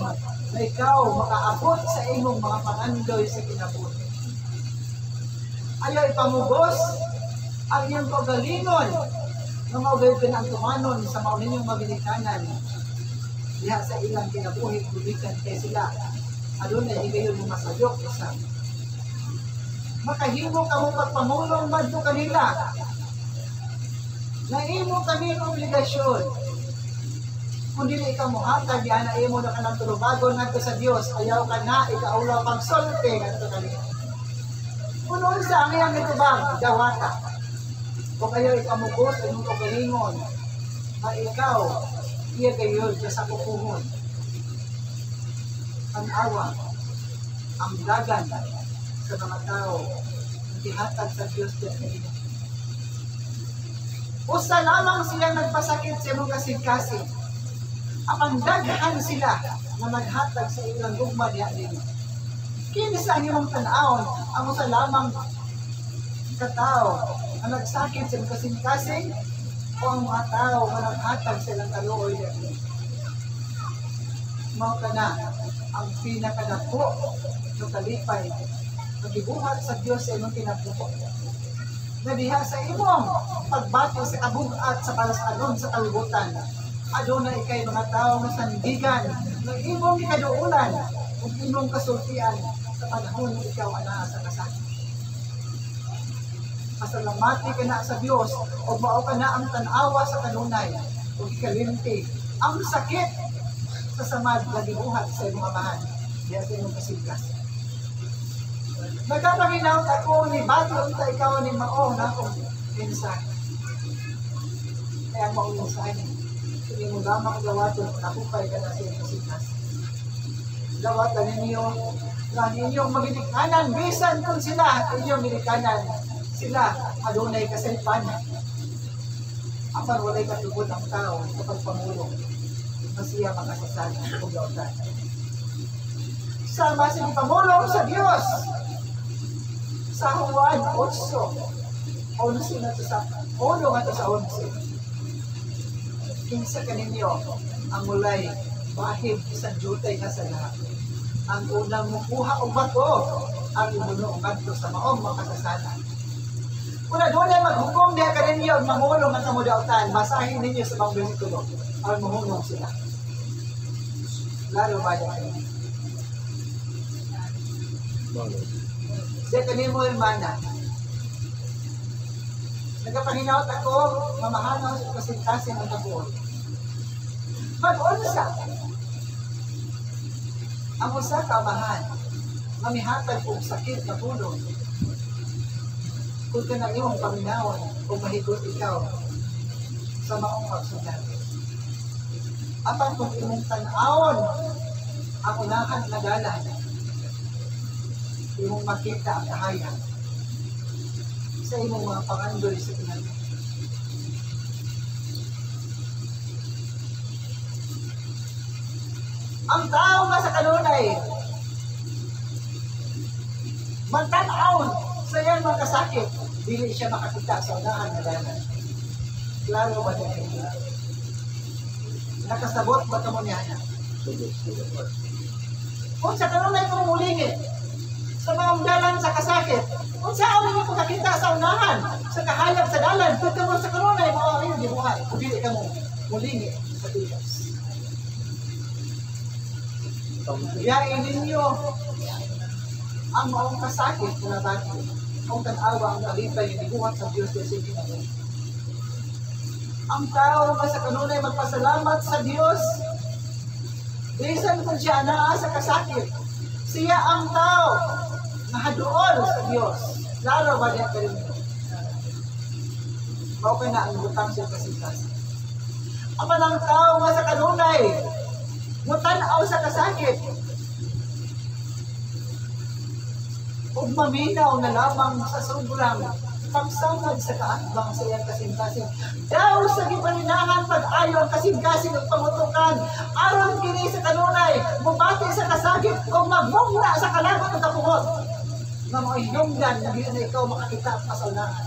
na ikaw makaabot sa imong mga pangandoy sa kinabuhi. Ayaw ipamugos ang iyong pagalingon na maugay ka ng tumanon sa maong ninyong mabilikanan diha sa ilang kinabuhi kubikan kay sila. Adunay higayon mo masayok isa. Makahimo ka mo pagpamulong madto kanila. Naimo kami ang obligasyon. Kung dili ikaw mohatag diha na imo na kanang tulubagon ngadto sa Dios, ayaw ka na ikaulaw pagsulti ngadto kanila. Kuno sa ang iyang itubang dawata. Kung ayaw ikamugos ang imong kagalingon, na ikaw iya gayon sa pupuhon. Tanawa ang dagan sa mga tao ihatag sa Diyos din. Usa lamang silang nagpasakit sa imong kasing-kasing. Ang daghan sila na naghatag sa ilang gugma diha din. Kini sa imong tan-awon ang usa lamang katao ang nagsakit sa imong kasing-kasing o ang mga tao na naghatag sa ilang kaluoy diha. Mao kana ang pinakadako ng kalipay, nagibuhat sa Diyos sa imong kinabuhi. na diha sa imong pagbati sa kabugat sa palasanon sa kalibutan. Adunay kay mga tao nga sandigan ng imong ikaduulan ug imong kasultian sa panahon nga ikaw anaa sa kasakit. Pasalamati ka na sa Dios ug mao ka na ang tan-awa sa kanunay ug ikalimti ang sakit sa samad nga gibuhat sa imong amahan diha sa imong kasigkas. Nagkapanginaot ako ni bati unta ikaw ni mao na akong mensahe. Kaya ang maong mensahe, hindi mo lamang gawaton kung nakupay ka na sa iyong kasigkas. Gawatan ninyo na inyong magilikanan, bisan kung sila inyong milikanan, sila adunay kasalpanan. Apan walay katubod ang tao kapag pamulong, masiya makasasana o gawatan. Sama sa pamulong sa Diyos, sa Juan 8, 11 na sa 11. Kinsa kaninyo ang mulay bahid isang jutay nga sa lahat. Ang unang mukuha o bato ang imuno ngadto sa maong makasasana. Kuna doon ay maghukom diha kaninyo ang mamulong at kamudautan, basahin ninyo sa mga bersikulo ang mahulong sila. Lalo ba yan? Diya kanimo hermana. Nagapanginaot ako, mamahanaw sa kasintasin ang kabuon. Mag-unsa. Ang usa ka amahan, mamihatag og sakit na puno. Kung ka na iyong paminawan o mahigot ikaw sa maong pagsundan. Apan kung imong tan-awon ang unahan na dalan, imong makita ang kahayag sa imong mga pangandoy sa pinag. Ang tao nga sa kanunay, magtan-awon sa iyang mga kasakit, dili siya makakita sa unahan na dalan. Klaro ba niya? Nakasabot ba ka mo niya? Kung sa kanunay kung mulingit, sa mga dalan sa kasakit, kung saan mo makakita sa unahan, sa kahayag sa dalan, kung ka mo sa kanunay, mawawin di buhay, kung dili ka mo mulingit sa tigas. Yain ninyo ang maong kasakit na bati, kung tan-awa ang kalipay na dibuhat sa Diyos sa sige na. Ang tao nga sa kanunay magpasalamat sa Diyos, bisan kung siya naa sa kasakit, siya ang tao na haduol sa Diyos. Lalo ba niya ka rin? Okay na ang butang siya kasikas. Apan ang tao nga sa kanunay, mutanaw sa kasakit, ug maminaw na lamang sa sobrang pagsangad sa kaatbang sa iyang kasing-kasing. Daw sa gipaninahan pag-ayo ang kasing-kasing ng pamutukan, aron kini sa kanunay, mubati sa kasakit o magmungna sa kalagot ng kapuhot. Na mga hinungdan, hindi na ikaw makakita ang kasalanan.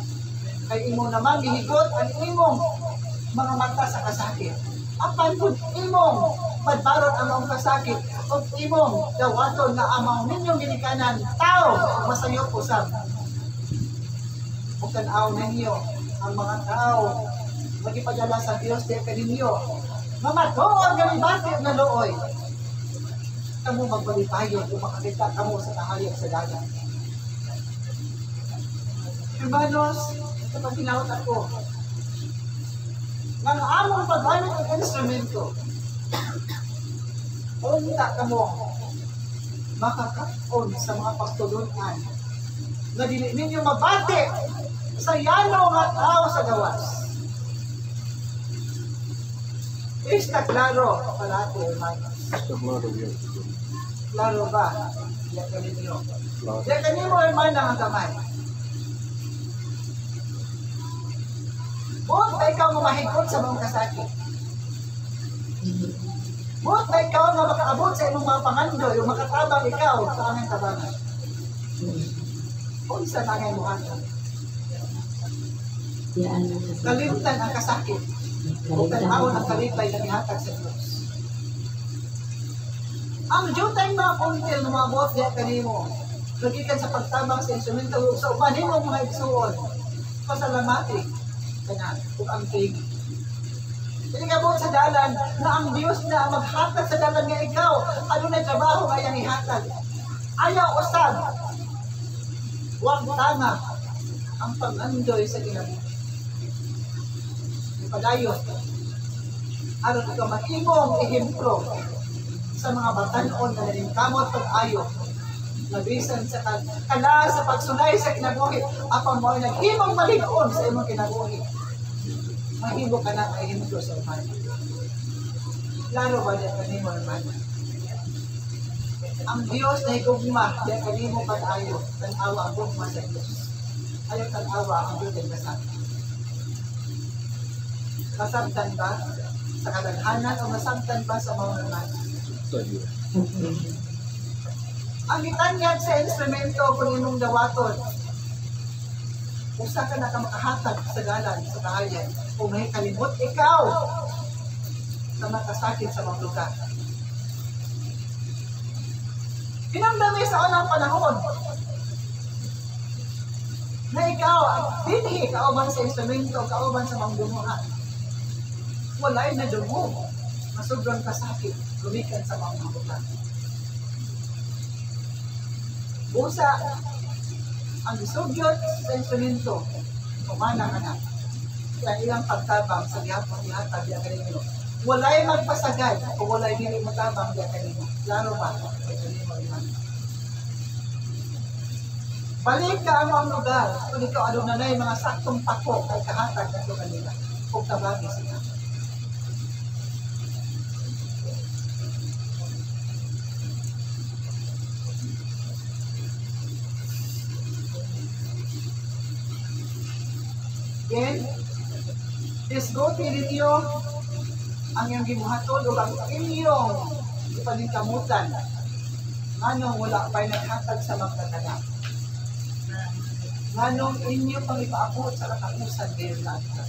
Kay imo naman gihigot ang imong mga mata sa kasakit. Apan kung imong padbarot ang mga kasakit o imong dawaton na amang ninyong ginikanan, tao, masayot usab. O tanaw ninyo ang mga tao magipadala sa Diyos di kaninyo mamatuon galibati na looy kamo magbalipayon kung makakita kamo sa kahayag sa dagat. Hermanos, kapag tinawag ako ng among paggamit ng instrumento, unta kamo makakaon sa mga pagtulunan na dili ninyo mabati sa yano nga tao sa gawas. Ista klaro palate, hermanos. Klaro ba? Diyan ka ninyo. Diyan ka ninyo, hermana, ang gamay. Buot na ikaw mamahigod sa mga kasakit. Buot na ikaw nga makaabot sa imong mga pangandoy o makatabang ikaw sa aming tabangan. Unsa na ngay mo ato? Kalimtan ang kasakit o tanawon ang kalipay na ihatag sa Diyos. Ang jutay mga kuntil na mga buot diya kanimo, nagikan sa pagtabang sa instrumento sa uban mo mga igsuon, pasalamati kana ug ang tig. Dili ka buot sa dalan na ang Dios na maghatag sa dalan nga ikaw adunay trabaho nga iyang ihatag. Ayaw usab. Huwag tama ang pag-andoy sa kinabuhi. Padayon aron ikaw mahimong ehemplo sa mga batan-on na naningkamot pag-ayo labisan sa kala sa pagsunay sa kinabuhi apan mo naghimong malig-on sa imong kinabuhi. Mahimo ka na ehemplo sa uman. Klaro ba diyan kanimo man? Ang Dios na higugma diyan kanimo pag-ayo tan-awa ang gugma sa Dios. Ayaw tan-awa ang Dios ng kasama. Masabtan ba sa kadaghanan o masabtan ba sa mga naman? Okay. Ang itanyag sa instrumento kung imong dawaton, usa ka na ka makahatag sa galan, sa kahayan, kung may kalimot ikaw sa makasakit sa mga lugar. Pinamdami sa unang panahon na ikaw, dinhi kauban sa instrumento, kauban sa mga dumuhan. Walay na dumo, masugron kasakit, gumikan sa mga lugar. Busa, ang isugyot sa instrumento, kumana ka na. Kaya ilang pagtabang sa gihapon ihatag diya kanino. Walay magpasagad o walay dili matabang diya kanino. Klaro ba? Balik ka ang lugar kung ikaw adunay mga saktong pako ay kahatag na kanila. Kung tabagi sila. Again, isgoti ninyo ang iyong gibuhaton o ang inyong ipaningkamutan. Nganong wala pa'y naghatag sa magkataga. Nganong inyo pang ipaabot sa katapusan ngayon natin.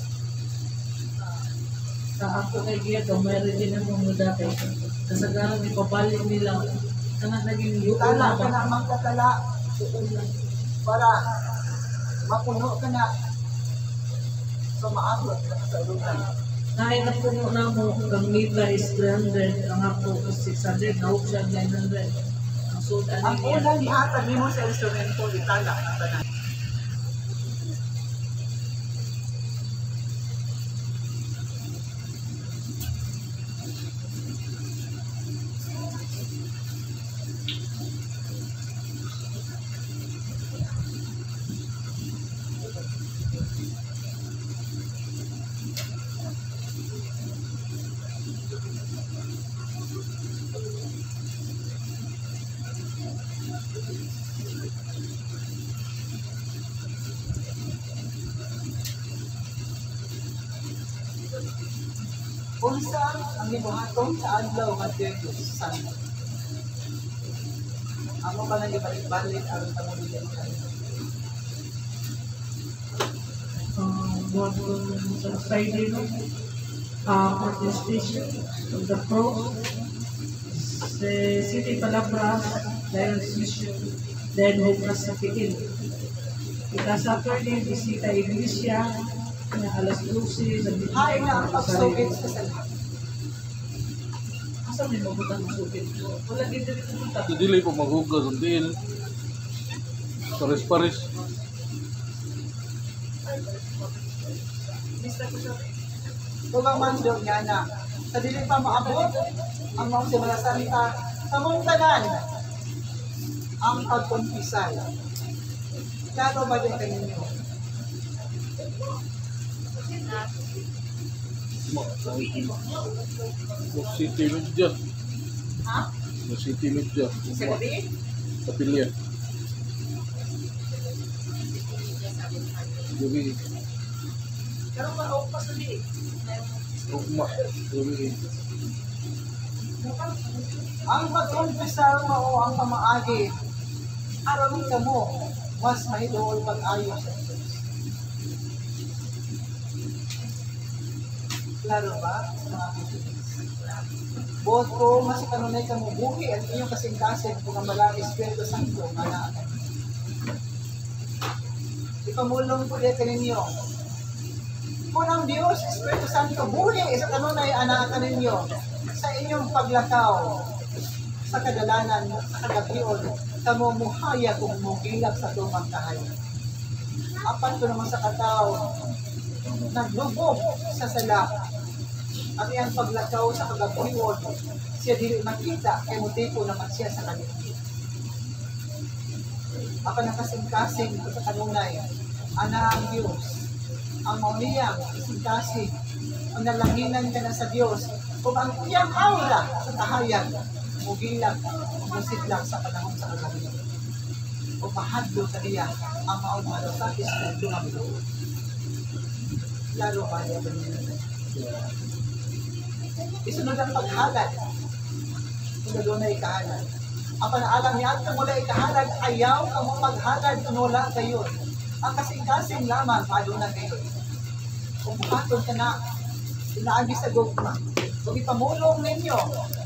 Sa ako kay Gia, gamay rin din ang mga dati. Kasagaran, ipabalik nila. Kana naging yuko Tala na ka ba? na magkatala para mapuno ka na sa maabot na sa lugar. Kahit na puno na mo, ang mita is 300, ang ako is 600, nauk siya 900. Ang sudan Ang niya. unang ihatag mo sa instrumento, itala ang tanan. Unsa ang gibuhaton sa adlaw nga Dios Santo. Amo pa nang ibalik-balik aron ta mo dili Buwan ko sa Friday, no? Protestation of the cross. Sa City Palabras, dahil session, dahil hukas sa pikin. Ika Saturday, bisita iglesia, na alas 12 sa hain na ang pagsugit sa salamat. Asa may mabutan ang sukit ko? Wala din dito pumunta. Ito dili po maghugas ang diin. Pares-pares. Kung ang mando niya na sa dili pa maabot ang mga Semana Santa sa mong tanan ang pagkumpisal. Klaro ba din kaninyo? City Media. Ha? City Media. Sa gabi? Kapilya. Gabi. Pero pa pa sa di. Ugma. Gabi. Ang pagkumpisal mo ang pamaagi aron kamo mas mahidool pag-ayo sa Diyos. Klaro ba? Buot ko, mas kanunay ka mo buhi at inyong kasing-kasing kung ang malang Espiritu Santo, mana. ipamulong po dito ninyo. Kung ang Diyos, Espiritu Santo, buli sa kanunay anak ninyo, sa inyong paglakaw, sa kadalanan, sa kagabion, kamumuhaya kung mugilak sa tumang kahayan. Apan ko naman sa katao, naglubog sa sala, at iyang paglakaw sa kagabion, siya dili makita, kay motibo naman siya sa kalimit. Apan nakasing-kasing sa kanunay, ana ang Diyos, ang mauniyang kasing-kasing, ang nalanginan ka na sa Diyos, kung ang iyang aura sa kahayan, mugilang, musidlang sa panahon sa kagabi. O mahadlo sa iya, ang maunmano sa Espiritu ng Diyos. Lalo ba niya ba niya? Isunod ang paghalad, kung doon na ikahalad. Ang panaalam niya, kung wala ikahalad, ayaw ka mo maghalad kung wala kayo. Ang kasing-kasing lamang, malo na kayo. Kung buhaton ka na, inaagi sa gugma. Kung ipamulong ninyo,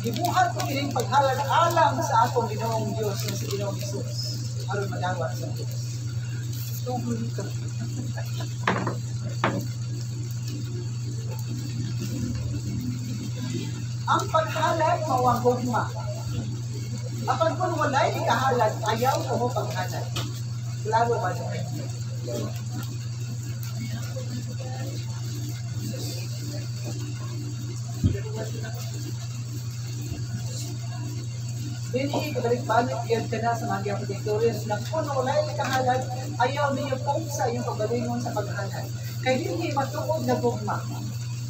ibuhat ko kining paghalad alam sa akong Ginoong Diyos na si Ginoong Jesus. Aron madawat sa Diyos. Tungkol ka. Ang paghalad, mawang gugma. Kapag kung wala'y ikahalad, ayaw ko mo paghalad. Klaro ba ito? Dini, kabalik-balik, yan ka na sa mga apodictores na kung wala'y ikahalad, ayaw ninyo kung sa iyong pagalingon sa paghalad. Kaya hindi matuod na gugma.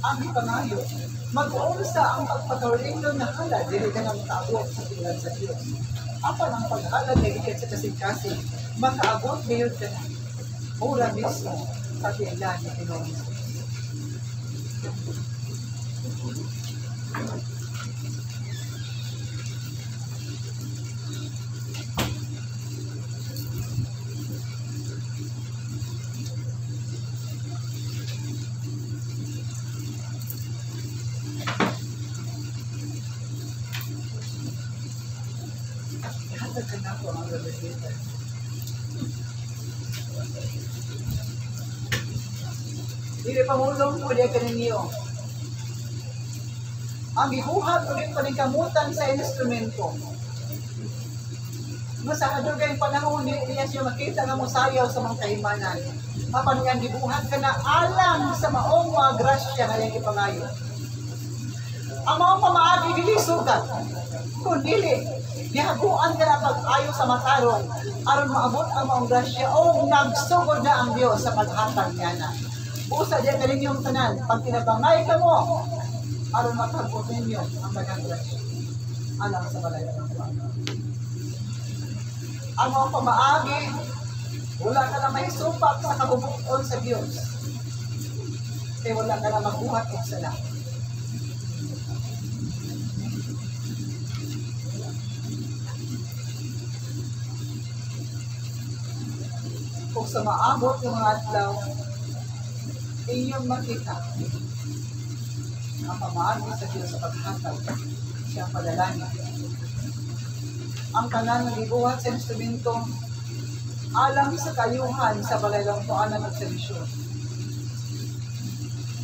Ang ipangayo, mag-uunsa ang pagpatuloy na halad, dili ka na makaabot sa tingnan sa Diyos. Apan ang paghalad na ikat sa kasing-kasing, makaabot ngayon ka na. Mura mismo sa tiilan ni Ginoong Jesus. Dili pamulong po di ka ninyo. Ang gibuhat ulit paningkamutan sa instrumento. Masahado kayong panahon, niya siya makita nga mo sayaw sa mga kaimanan. Apan nga gibuhat ka na alam sa maong mga grasya na yung ipangayo. Ang maong pamaagi dili sugat. Kung dili, gihaguan ka na pag-ayo sa matarong aron maabot ang maong grasya o nagsugod na ang Diyos sa paghatag niya na. Usa diyan galing yung tanan, pag tinabangay ka mo, aron makabot ninyo ang daghang grasya. Alam sa balay ng Panginoon. Ang mga pamaagi, wala ka na may supak sa kabubukon sa Diyos. Kaya wala ka na magbuhat o sala. Kung sa maabot ng mga adlaw, inyong makita ang pamaagi sa Diyos sa paghatag siya padalangin. Ang tanan ng ibuhat sa instrumento alang sa kayuhan sa balay ng tuanan at servisyon.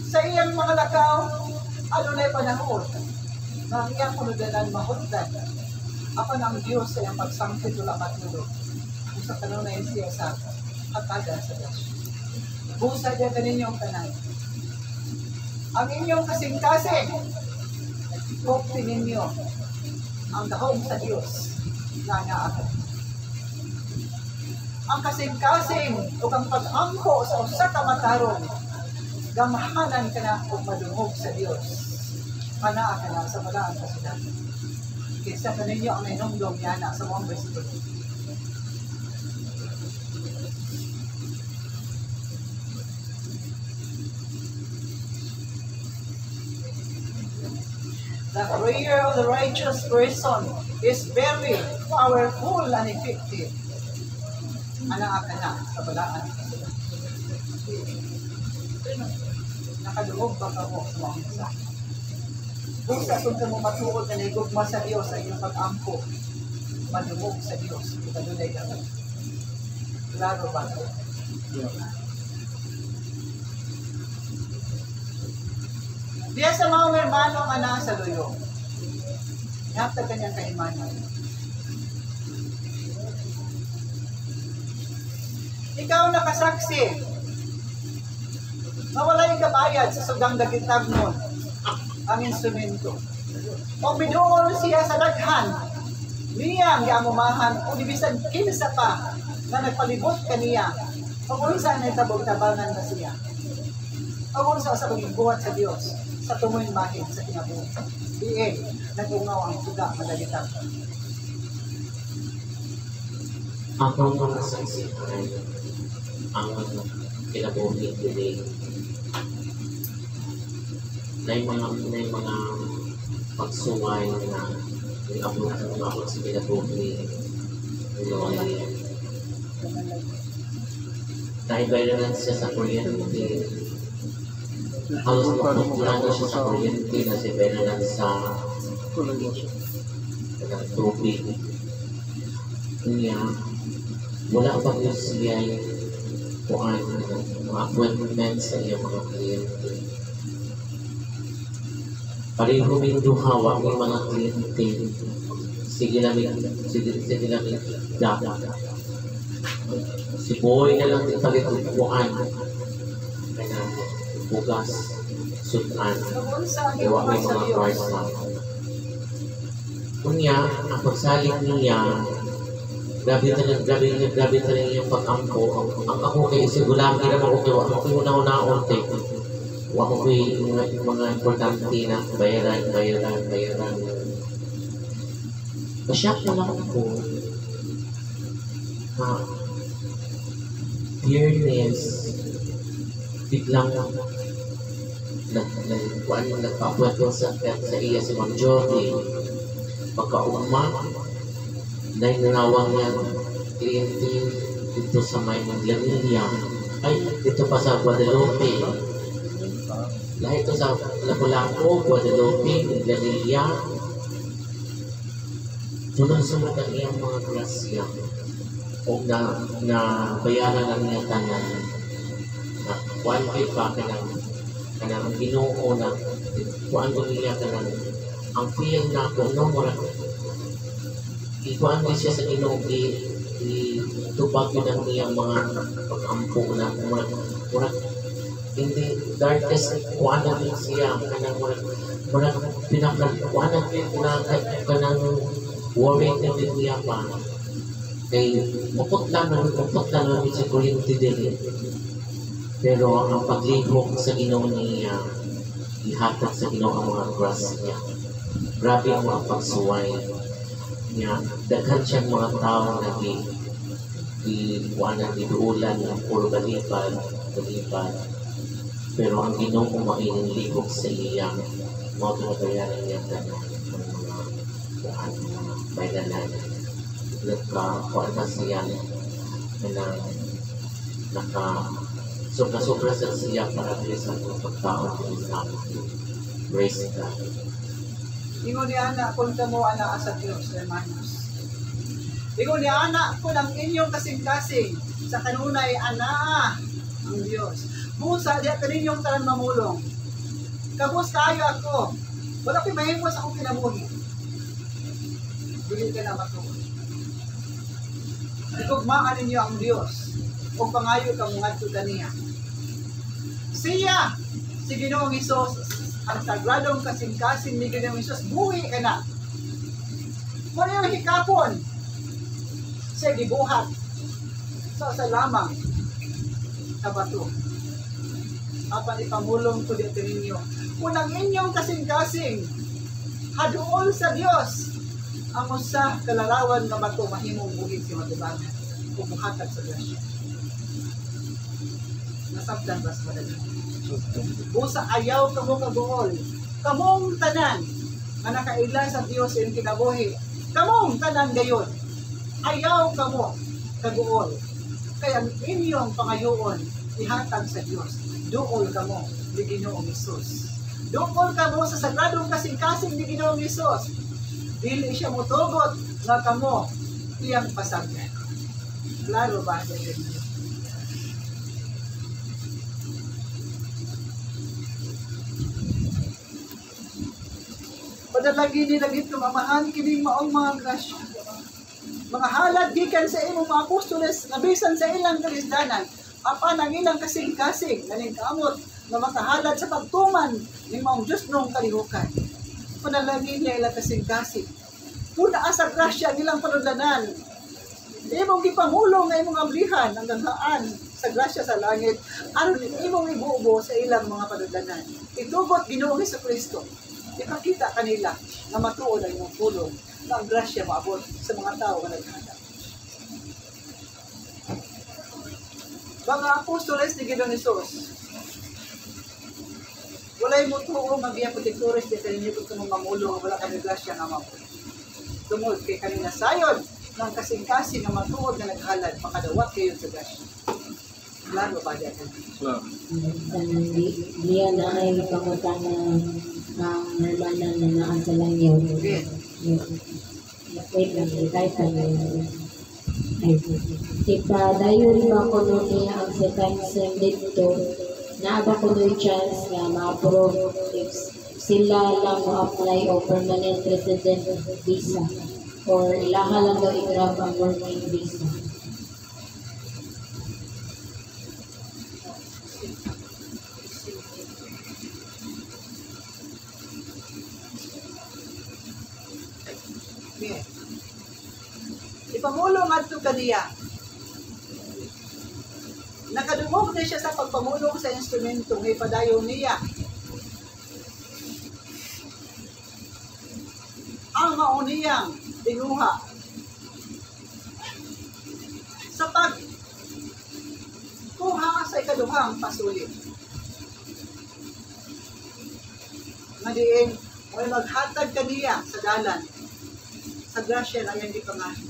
Sa iyang mga lakaw, ano na panahon na ang iyang punudanan mahundan apan ang Diyos sa iyang pagsangkit ulang matulog kung sa kanunay siya sa hatagan sa Diyos. Busa dyan ka ninyong tanan. Ang inyong kasing-kasing, kopti ninyo ang dahong sa Diyos na naagad. Ang kasing-kasing o kang pag-angko sa usa ka matarong, gamahanan ka na o madungog sa Diyos. Panaa ka na sa malaan kasinan. Kaysa ka ninyo ang inumdom niya na sa mga bersikulo. The prayer of the righteous person is very powerful and effective. Anaa ka na sa balaan. Nakaduog ba ka mo sa mga isa? Kung sa kung mo matuod na nagugma sa Diyos sa iyong pag-ampo, madumog sa Diyos, ikadulay ka. Klaro ba? Diya sa mga hermano nga na sa luyo. Ihaptag kanyang kaimanan. Ikaw nakasaksi na wala yung kabayad sa sugang dagitag mo ang instrumento. O binuol siya sa daghan, niyang yamumahan o ibisan kinsa pa na nagpalibot kaniya o kung saan ay tabog-tabangan na siya. O kung saan sa pagbuhat sa Diyos sa tumoy mahig sa kinabuhi. Diin, nagungaw ang suga madagitag. Ako ang nasaksihan ang kinabuhi today. May mga pagsuway na umabot sa kinabuhi. Naibayaran siya sa kuryente. Halos maputulan siya sa kuryente na siya bayaran sa tubig. Kanya, wala pa yun siya kuhaan mga appointment sa iyong mga kliyente. Pareho min duhawa ng mga kliyente. Sige namin data. Si Boy na lang ipagitupuan. Kaya bugas, sudan, gawa may mga kwarsa. Kunya, ang pagsalik niya, grabe talaga yung pag-ampo. Ang ako kayo sigurang hindi naman ako kayo. Ako kayo una-una onte. Huwag mo yung mga importante na bayaran. Masyak na lang ako na fearless, biglang nagpapuwento sa iya si Ma'am Jody. Pagkauma, dahil nanawang niya kliyente dito sa may Maglanilla, ay dito pa sa Guadalupe. Lahat ito sa Lapu-Lapu, Guadalupe, Maglanilla. Sunod-sunod ang iyang mga grasya o na bayaran ang niya tanan na kuhaan kayo pa kanang Ginoo na kuhaan ko niya kanang ang feel na kung no mura ikuhaan ko siya sa Ginoo itubag yun ang iyang mga pag-ampo na mura hindi darkest kuhaan na din siya kanang mura kuhaan na din kanang worry na din niya pa kay maputlan na sa kuryente din pero ang paglihok sa Ginoo niya ihatag sa Ginoo ang mga grace niya. Grabe ang mga pagsuway niya. Daghan siyang mga tao na diduulan ng puro balipad pero ang Ginoo maining lihok sa iya mga pinabayaran niya ng mga bayranan. Nagkakuan na siya na sobra-sobra sa siya para sa mga pagkaon ng Islam. Praise God. Ingon ni anak, kung mo anak sa Diyos, hermanos. Ingon ni anak, kung ang inyong kasing-kasing sa kanunay anak ang Diyos. Busa, diya ka ninyong talang mamulong. Kabus kayo ako. Wala ko'y mahimos akong kinabuhi. Dili ka na matuon. Igugmaan ninyo ang Diyos kung pangayo ka mga kaniya. Siya, si Ginoong Hesus, ang sagradong kasing-kasing ni Ginoong Hesus, buhi ka na. Kung yung hikapon, siya gibuhat sa lamang sa bato. Apan ipamulong ko dito ninyo. Kung ang inyong kasing-kasing haduol sa Diyos, ang usa kalarawan nga bato mahimong buhit si matubangan o buhatag sa grasya. Nasabdan bas madali. Busa ayaw kamo kabuol. Kamong tanan nga nakaila sa Dios ing kinabuhi. Kamong tanan gayon. Ayaw kamo kabuol. Kaya ang inyong pangayoon ihatag sa Dios. Duol kamo ni Ginoong Hesus. Duol kamo sa sagradong kasing-kasing ni Ginoong Hesus. Dili siya motugot nga kamo iyang pasagyan. Klaro ba siya din? Padalagi ni lagit kumamahan kining maong mga grasya. Mga halad gikan sa imong mga apostoles nga bisan sa ilang kalisdanan, apan ang ilang kasing-kasing ganing kaamot nga makahalad sa pagtuman ni maong Diyos noong kalihukan. Padalagi niya ilang kasing-kasing. Puna sa grasya nilang panudlanan. Imong gipamulong nga imong ablihan ang ganghaan sa grasya sa langit aron imong ibubo sa ilang mga panudlanan. Itugot Ginoong Jesucristo. Ipakita kanila na matuod ang imong pulong na ang grasya maabot sa mga tao nga naghanap. Mga apostoles ni Ginoong Hesus, walay mo tuo magbiya protektores di kaninyo kung mamulong wala kami grasya nga maabot. Tungod kay kanina sayon ng kasing-kasing na matuod na naghalad makadawat kayo sa grasya. Klaro ba dyan? Claro. Diyan na ay pangutana ang nirmanan na naan sa langyaw. Okay. Wait lang, kahit tayo. Ipadayon ba ko nun niya ang second sem dito na ba ko nun chance na ma-approve if sila lang mo-apply o permanent resident visa or ilaha lang daw i-grab ang working visa. Okay. Ipamulong adto kaniya. Nakadungog na siya sa pagpamulong sa instrumento ng ipadayon niya. Ang mauniyang dinuha sa pagkuha sa ikaduhang pasulit. Madiin, may maghatag kaniya sa dalan sa grasya na yan di pangahin.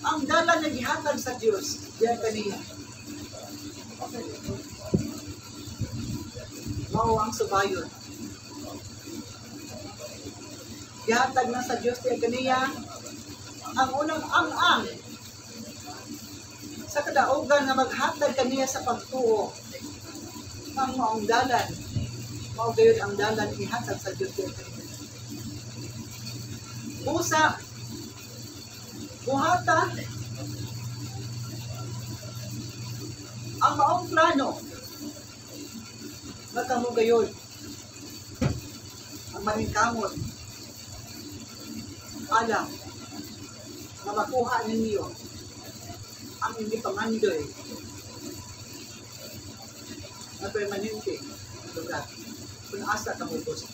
Ang dalan na gihatag sa Diyos, diyan kaniya. Mao ang subayon. Gihatag na sa Diyos diyan kaniya ang unang ang sa kadaugan na maghatag kaniya sa pagtuo ng maong dalan. Mao gayon ang dalan gihatag sa Diyos diyan kaniya. Busa, buhata, ang maong plano, magkamo gayon, ang maningkamot, alam, na makuha ninyo ang hindi pangandoy na permanente lugar kung asa kamubos.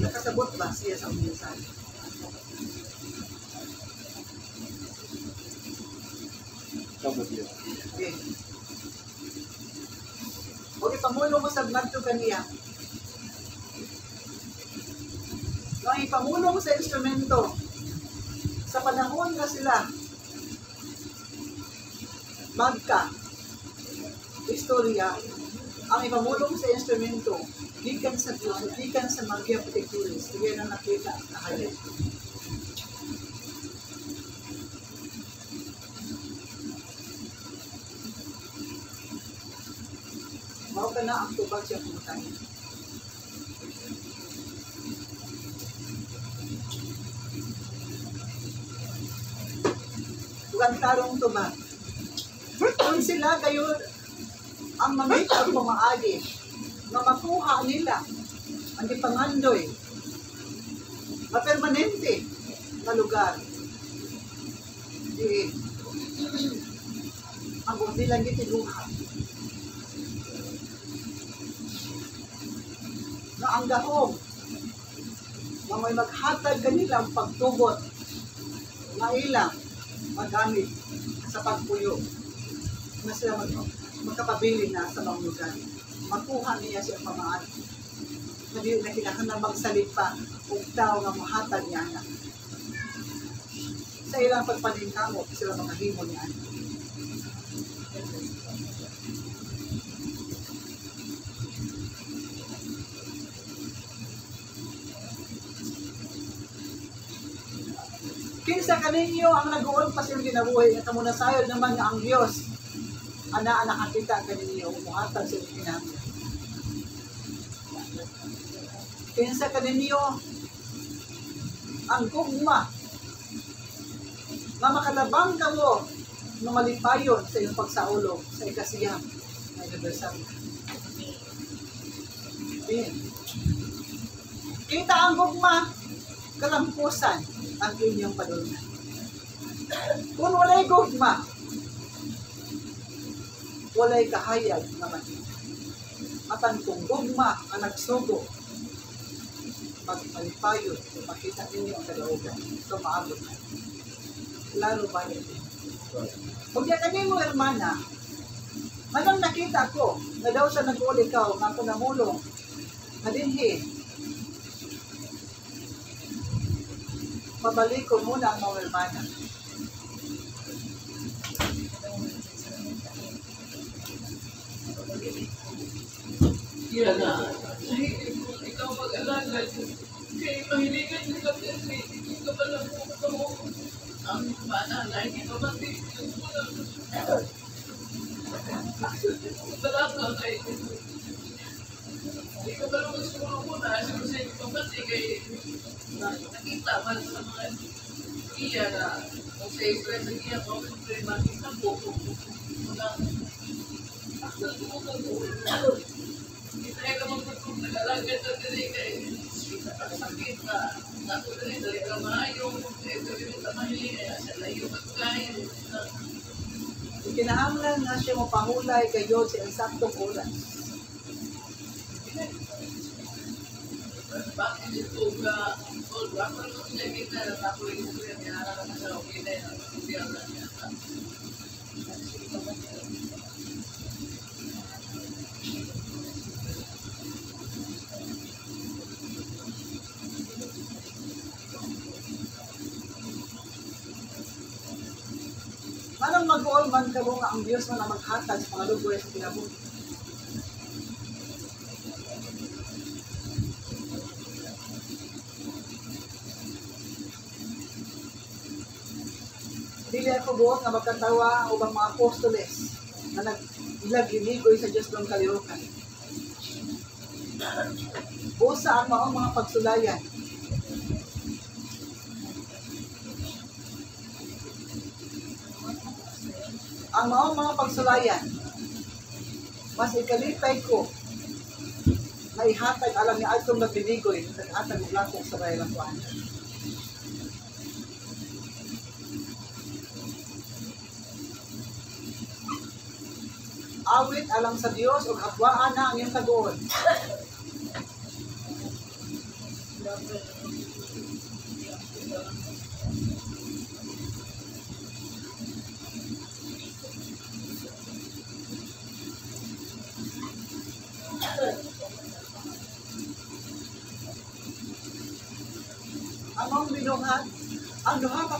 Nakasabot ba siya sa mensahe? Kabutihan. Okay. O ipamulong mo sa nagto kaniya. Nang ipamulong sa instrumento, sa panahon na sila, magka, istorya, ang ipamulong sa instrumento, gikan sa Diyos, gikan sa Magia Protectores, iyan ang nakita na halin. Mao ka na ang tubag siya pumuntahin. Tugang tarong tubag. Kung sila kayo ang mamit ang pumaagi, na makuha nila ang ipangandoy na permanente na lugar. Di ang buti lang itiluha na ang gahom na may maghatag kanila ang pagtubot na ilang magamit sa pagpuyo na sila magkapabili na sa mga lugar. Makuha niya siya pamaan. Na kinahanglan magsalit pa kung tao nga mahatag niya na. Sa ilang pagpaningkamot, sila makahimo niya. Kinsa kaninyo ang naguon pa silang ginabuhay at kamunasayod naman nga ang Diyos Ana nakakita ka ninyo, umuhatag sa pinami. Kinsa ka ninyo, ang gugma, nga makalabang ka mo, nga malipayon sa iyong pagsaulog sa ikasiyam na anibersaryo. Kita ang gugma, kalampusan ang inyong padulungan. Kung walay gugma, walay kahayag na makita. At kung gugma ang nagsugo, magpalipayon, makita ninyo ang kalooban. Ito maabot na. Lalo ba ito? Kung yan kami mo, hermana, manang nakita ko, na daw siya nag-uli ikaw, nga ako namulong, madinhin, mabalik ko muna ang mga hermana. Yan na. Ikaw mag-alagal. Kaya mahiligan yung kapatid. Hindi ka pa lang mo. Ang bata na hindi ka matid. Wala ka kay. Hindi ka pa lang siguro muna. Siguro sa inyo kapatid kay nakita man sa mga iya na kung sa express ang iya mo, siyempre makita po mga hindi tayo ka magpapag nag-alagat na dali kayo. Sakit ka. Nato dali dali ka maayong. Dali ka mahiling. Sa layo magkain. Kinahanglan na siya mapahulay kayo sa eksaktong oras. Bakit ito ka? Bakit ito siya kita na ako yung historia niya. Alam na siya okay na yun. Hindi ang niya. Manang mag-uol man ka mo nga ang Diyos mo na maghatag sa mga lugar sa kinabuhi. Dili ako buot nga magkatawa o bang mga apostoles na nag-ilaginigoy sa Diyos ng kalihukan. Usa ang mga pagsulayan. Ang mga pagsulayan, mas ikalipay ko na ihatag alam ni Altong nagbinigoy at ihatag ng lakong sa bayan ng Juan. Awit alang sa Diyos o kapwaan na ang iyong tagoon. Among binuhat, ang duha ka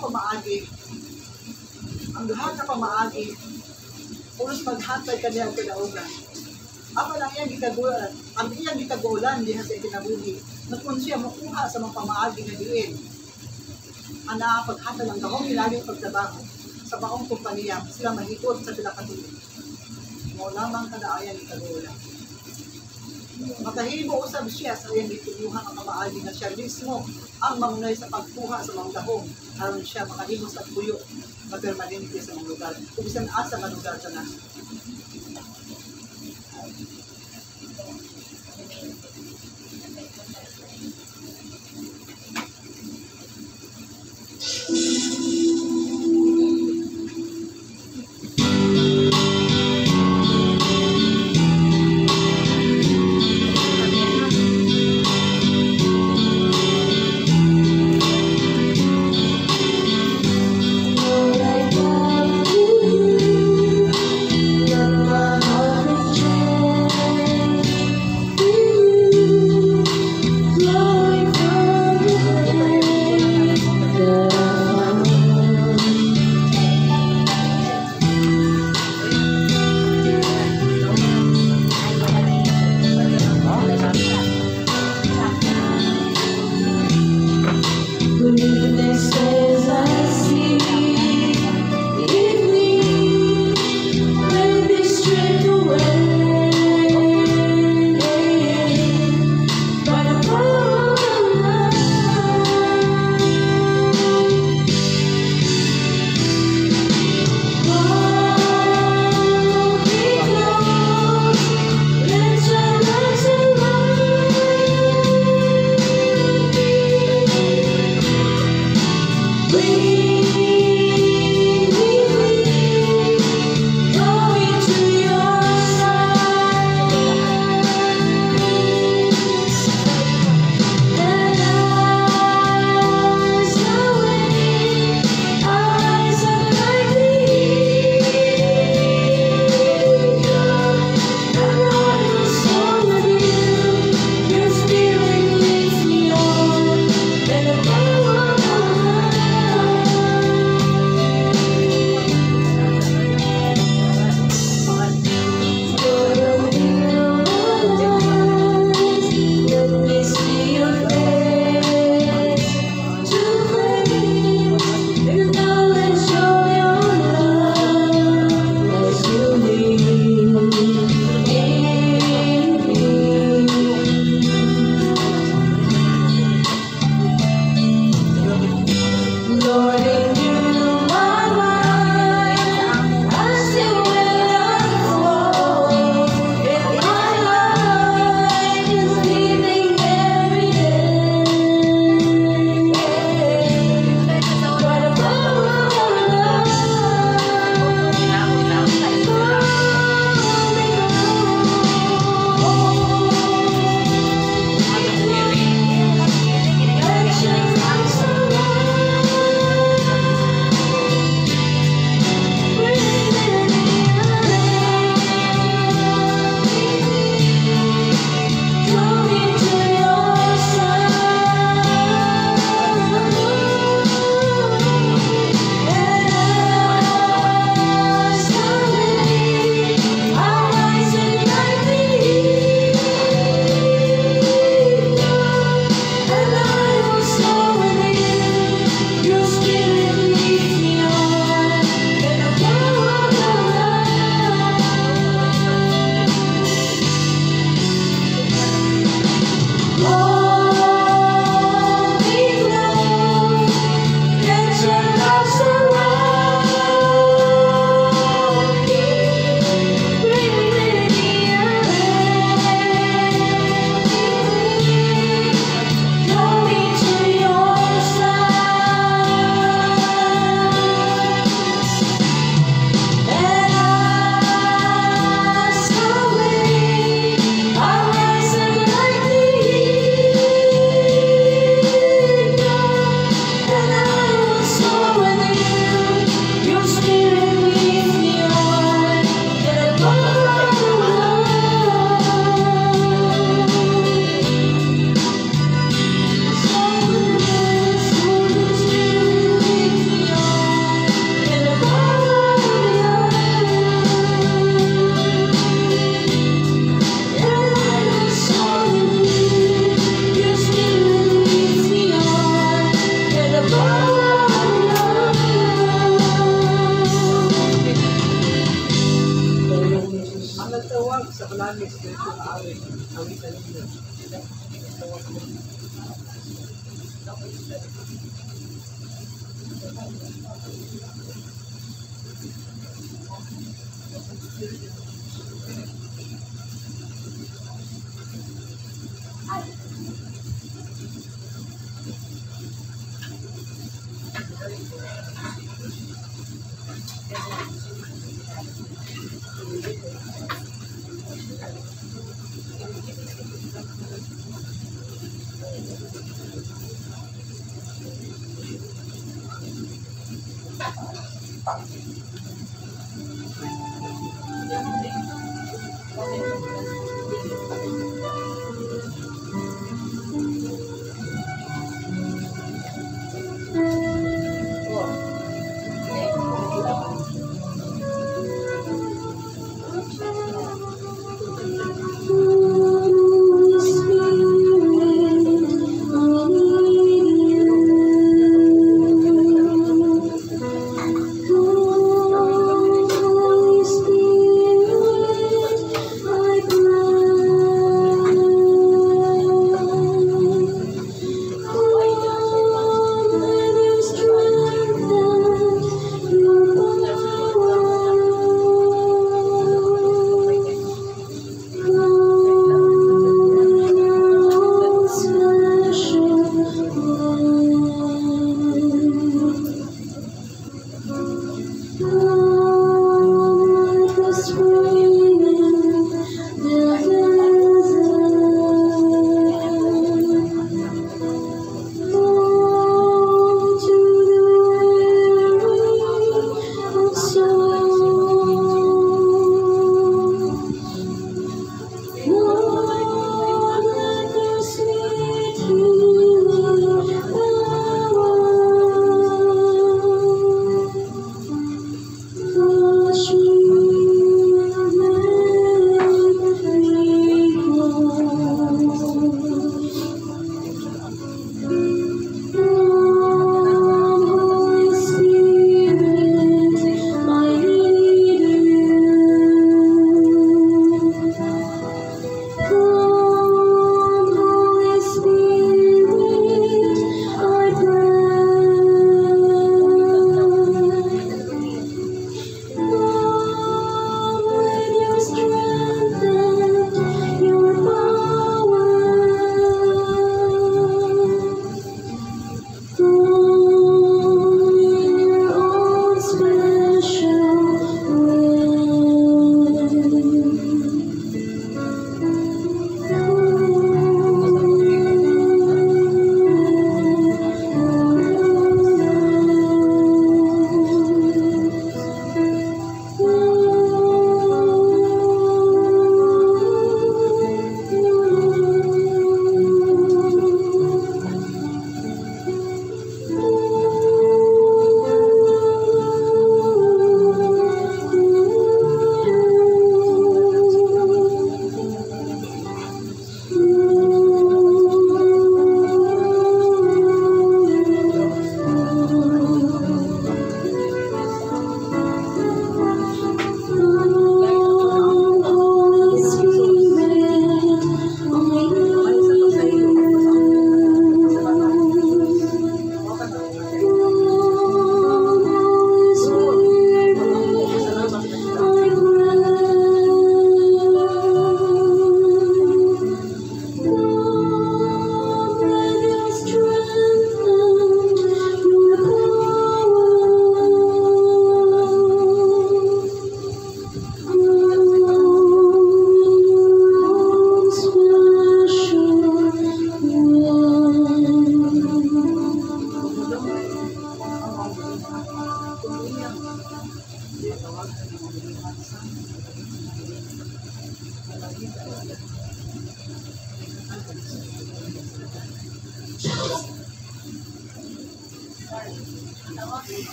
pamaagi, pulos maghatag kaniya ang kinaugan. Ako lang iyang gikagulan, ang iyang gikagulan diha sa ikinabuhi, na kung siya makuha sa mga pamaagi na diin, ang nakapaghatag ng gahong nilaling pagtrabaho sa baong kumpanya, sila mahikot sa pinakatuloy. Mo lamang kadaayan gikagulan. Makahimo usab siya sa iyang gitubuhan ang kamaagi na siya mismo ang mangunay sa pagkuha sa mga dahong aron siya makahimo sa puyo na permanente sa mga lugar kung bisan asa nga lugar sa naso. Lord, I come to you.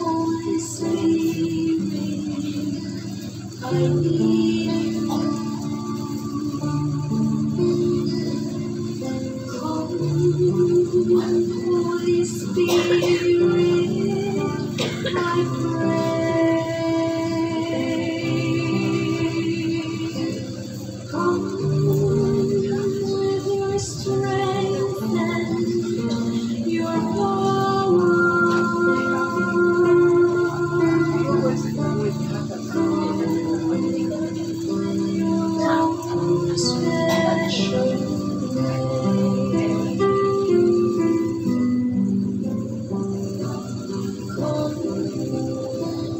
Holy Spirit, I need you. Come, Holy Spirit, I pray. Come with your strength and your power.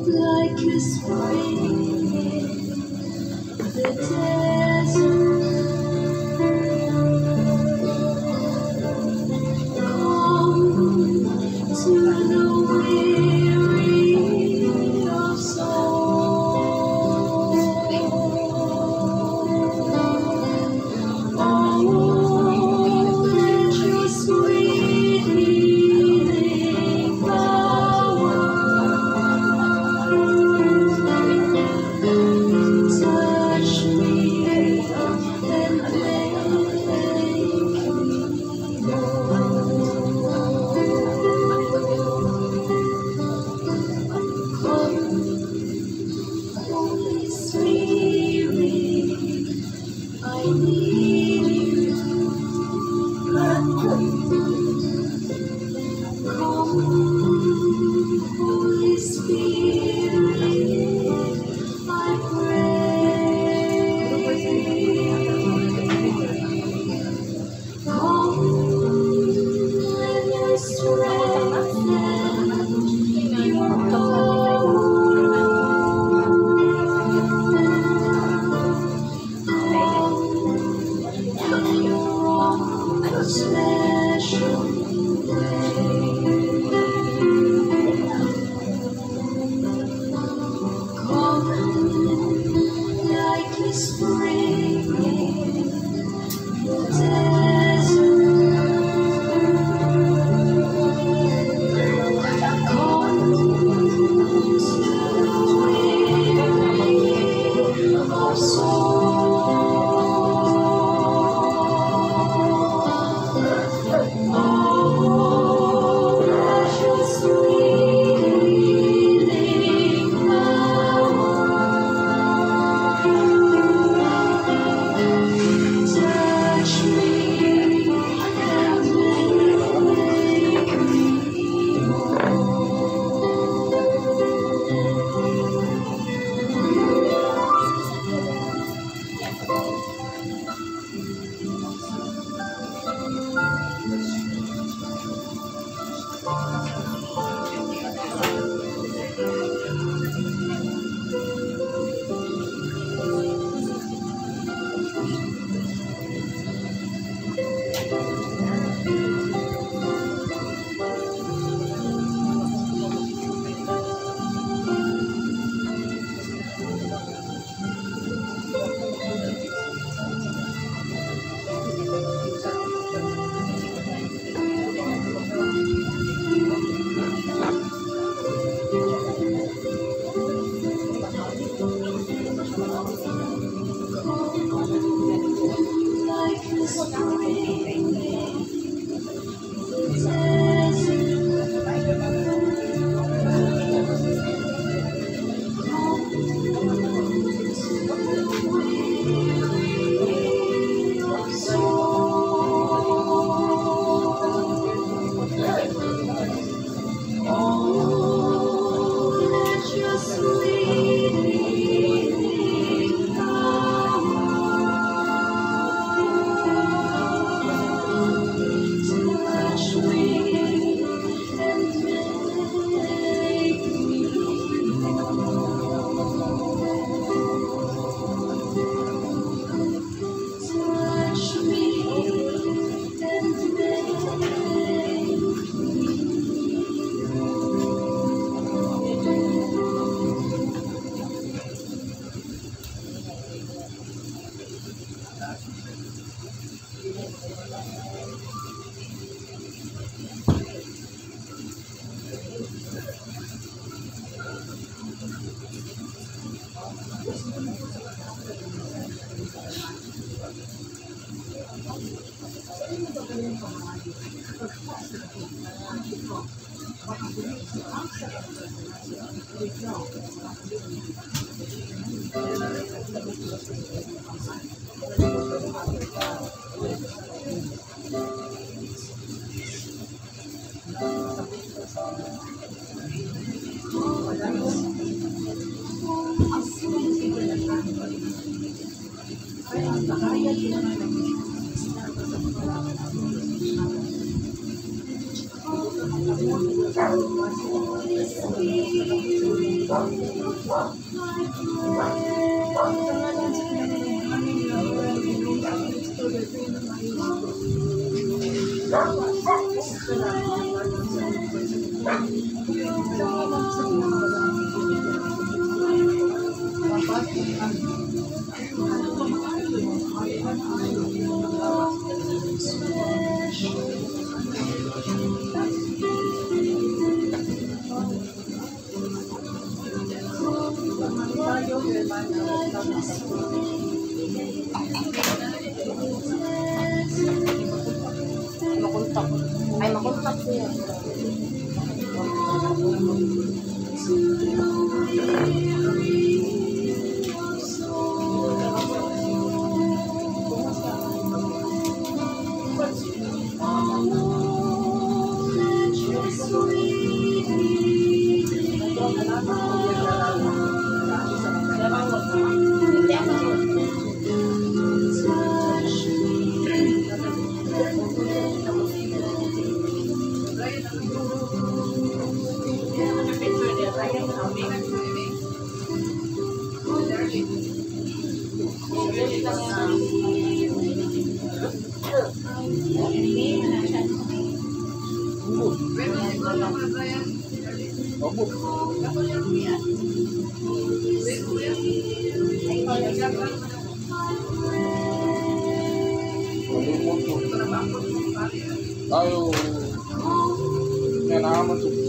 Like a spring in the desert, come to the weary of soul. Oh, let your sweet healing power touch me and make me whole. Holy Spirit, I need you. Come, Holy Spirit, I pray. Come with your strength and your power. Come in your own special way. Come like a spring in the desert. Come to the weary of soul. Oh, precious healing power. Makontak siya. Ayo, yan naman to.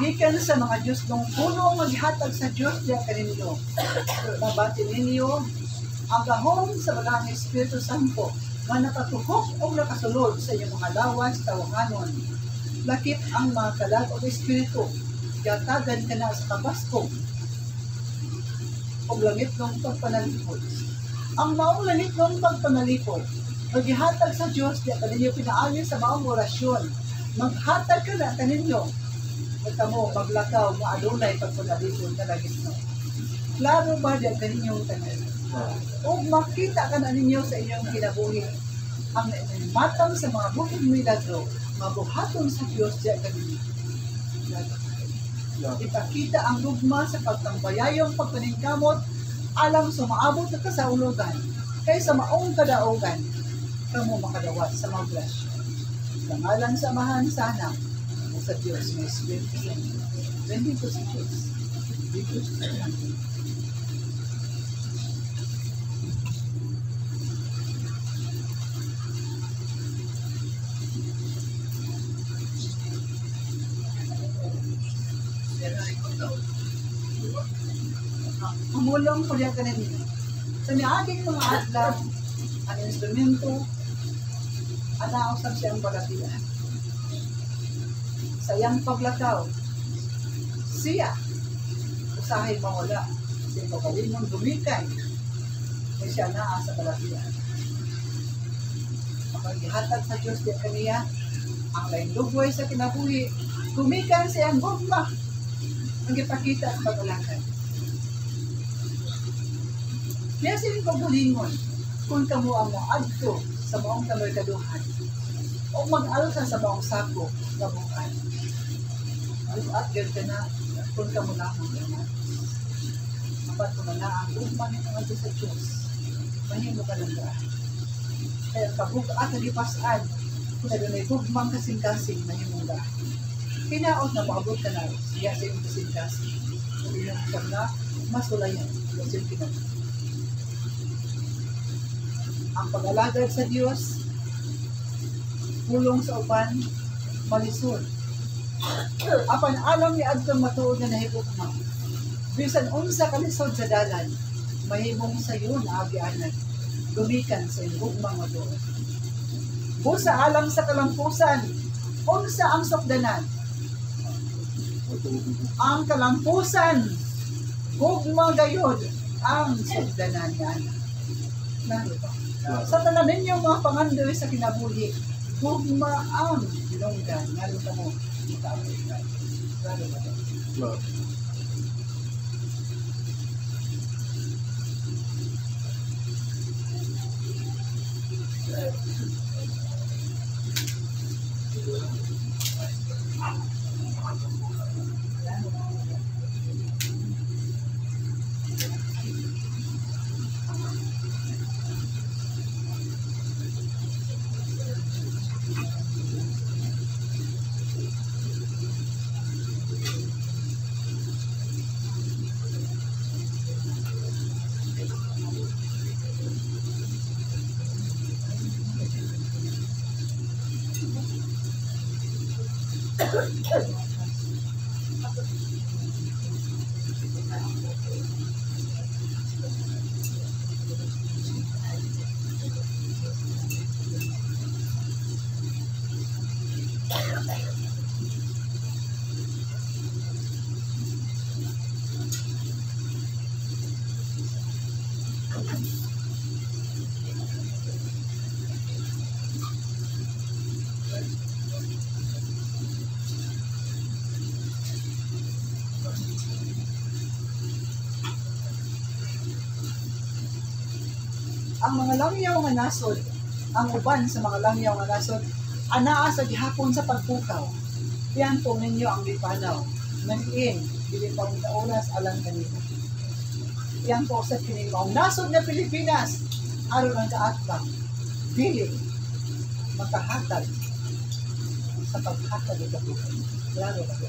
Gikan sa mga Diyos nung puno maghatag sa Diyos diya kaninyo. Nabati ninyo ang gahom sa Banal nga Espiritu Santo nga nakatuhok o nakasulod sa inyong mga lawas tawahanon. Lakip ang mga kalag o Espiritu, yatagan ka na sa kabaskong o langit ng pagpanalipod. Ang maong langit ng pagpanalipod, maghihatag sa Diyos diya kaninyo pinaayon sa maong orasyon. Maghatag ka na kaninyo. Magtamo, maglakaw, maadunay pagpanalipod na langit no. Klaro ba diyan kaninyong tanan? O makita ka na ninyo sa inyong kinabuhi ang matang sa mga bukid milagro mabuhaton sa Diyos diya kanina. Ipakita ang lugma sa pagtambayayong pagpaningkamot alang sumaabot na sa ulugan kaysa maong kadaugan kamo makadawat sa mga grasya. Sa ngalan samahan sana sa Diyos may Espiritu Santo. Bendito si Diyos. Bendito si Diyos. Umulong ko niya kanina. Sa niaging mga adlaw, ang instrumento, anausap siyang balatian. Sa iyang paglakaw, siya, usahay mawala, siya pagalimong dumikan, kaya siya naa sa balatian. Mapagihatag sa Diyos diya kaniya, ang lain lugway sa kinabuhi, gumikan sa iyang gugma, ang ipakita sa pagalakan. Kaya siling pagulingon, kung kamo ang moadto sa maong kamerkaduhan, o mag-alsa sa maong sako na bukan. At ganda na, kung kamo lamang naman. Kapat ko na ang ugman ng mga sa Diyos, mahimo ka lang daan. Kaya kabuka at nalipasan, kung na doon ay ugmang kasing-kasing, mahimo daan. Kinaot na maabot ka na, siya sa iyong kasing-kasing. Kung inang na, masulayan, kasi yung pinag. Ang pag-alagad sa Diyos, pulong sa upan, malisod. Apan alam ni adtong matuod na nahigugma. Bisan unsa kalisod sa dalan, mahimong sayo na agianan, gumikan sa higugmang matuod. Busa alam sa kalampusan, unsa ang sukdanan. Ang kalampusan, hugma gayod, ang sukdanan yan. Lalo ba? Sa tanan ninyong mga pangandoy sa kinabuhi, hugma ang bilonggan. Lalo ka mo, lalo ba? Ang mga langyaw nga nasod, ang uban sa mga langyaw nga nasod, anaa sa gihapon sa pagpukaw. Yan po ninyo ang lipanaw. Nag-in, bilipang na oras alang kanina. Yan po sa kinimaw. Nasod na Pilipinas, aron ang kaatbang, dili, makahatag sa paghatag ito po. Lalo ba po?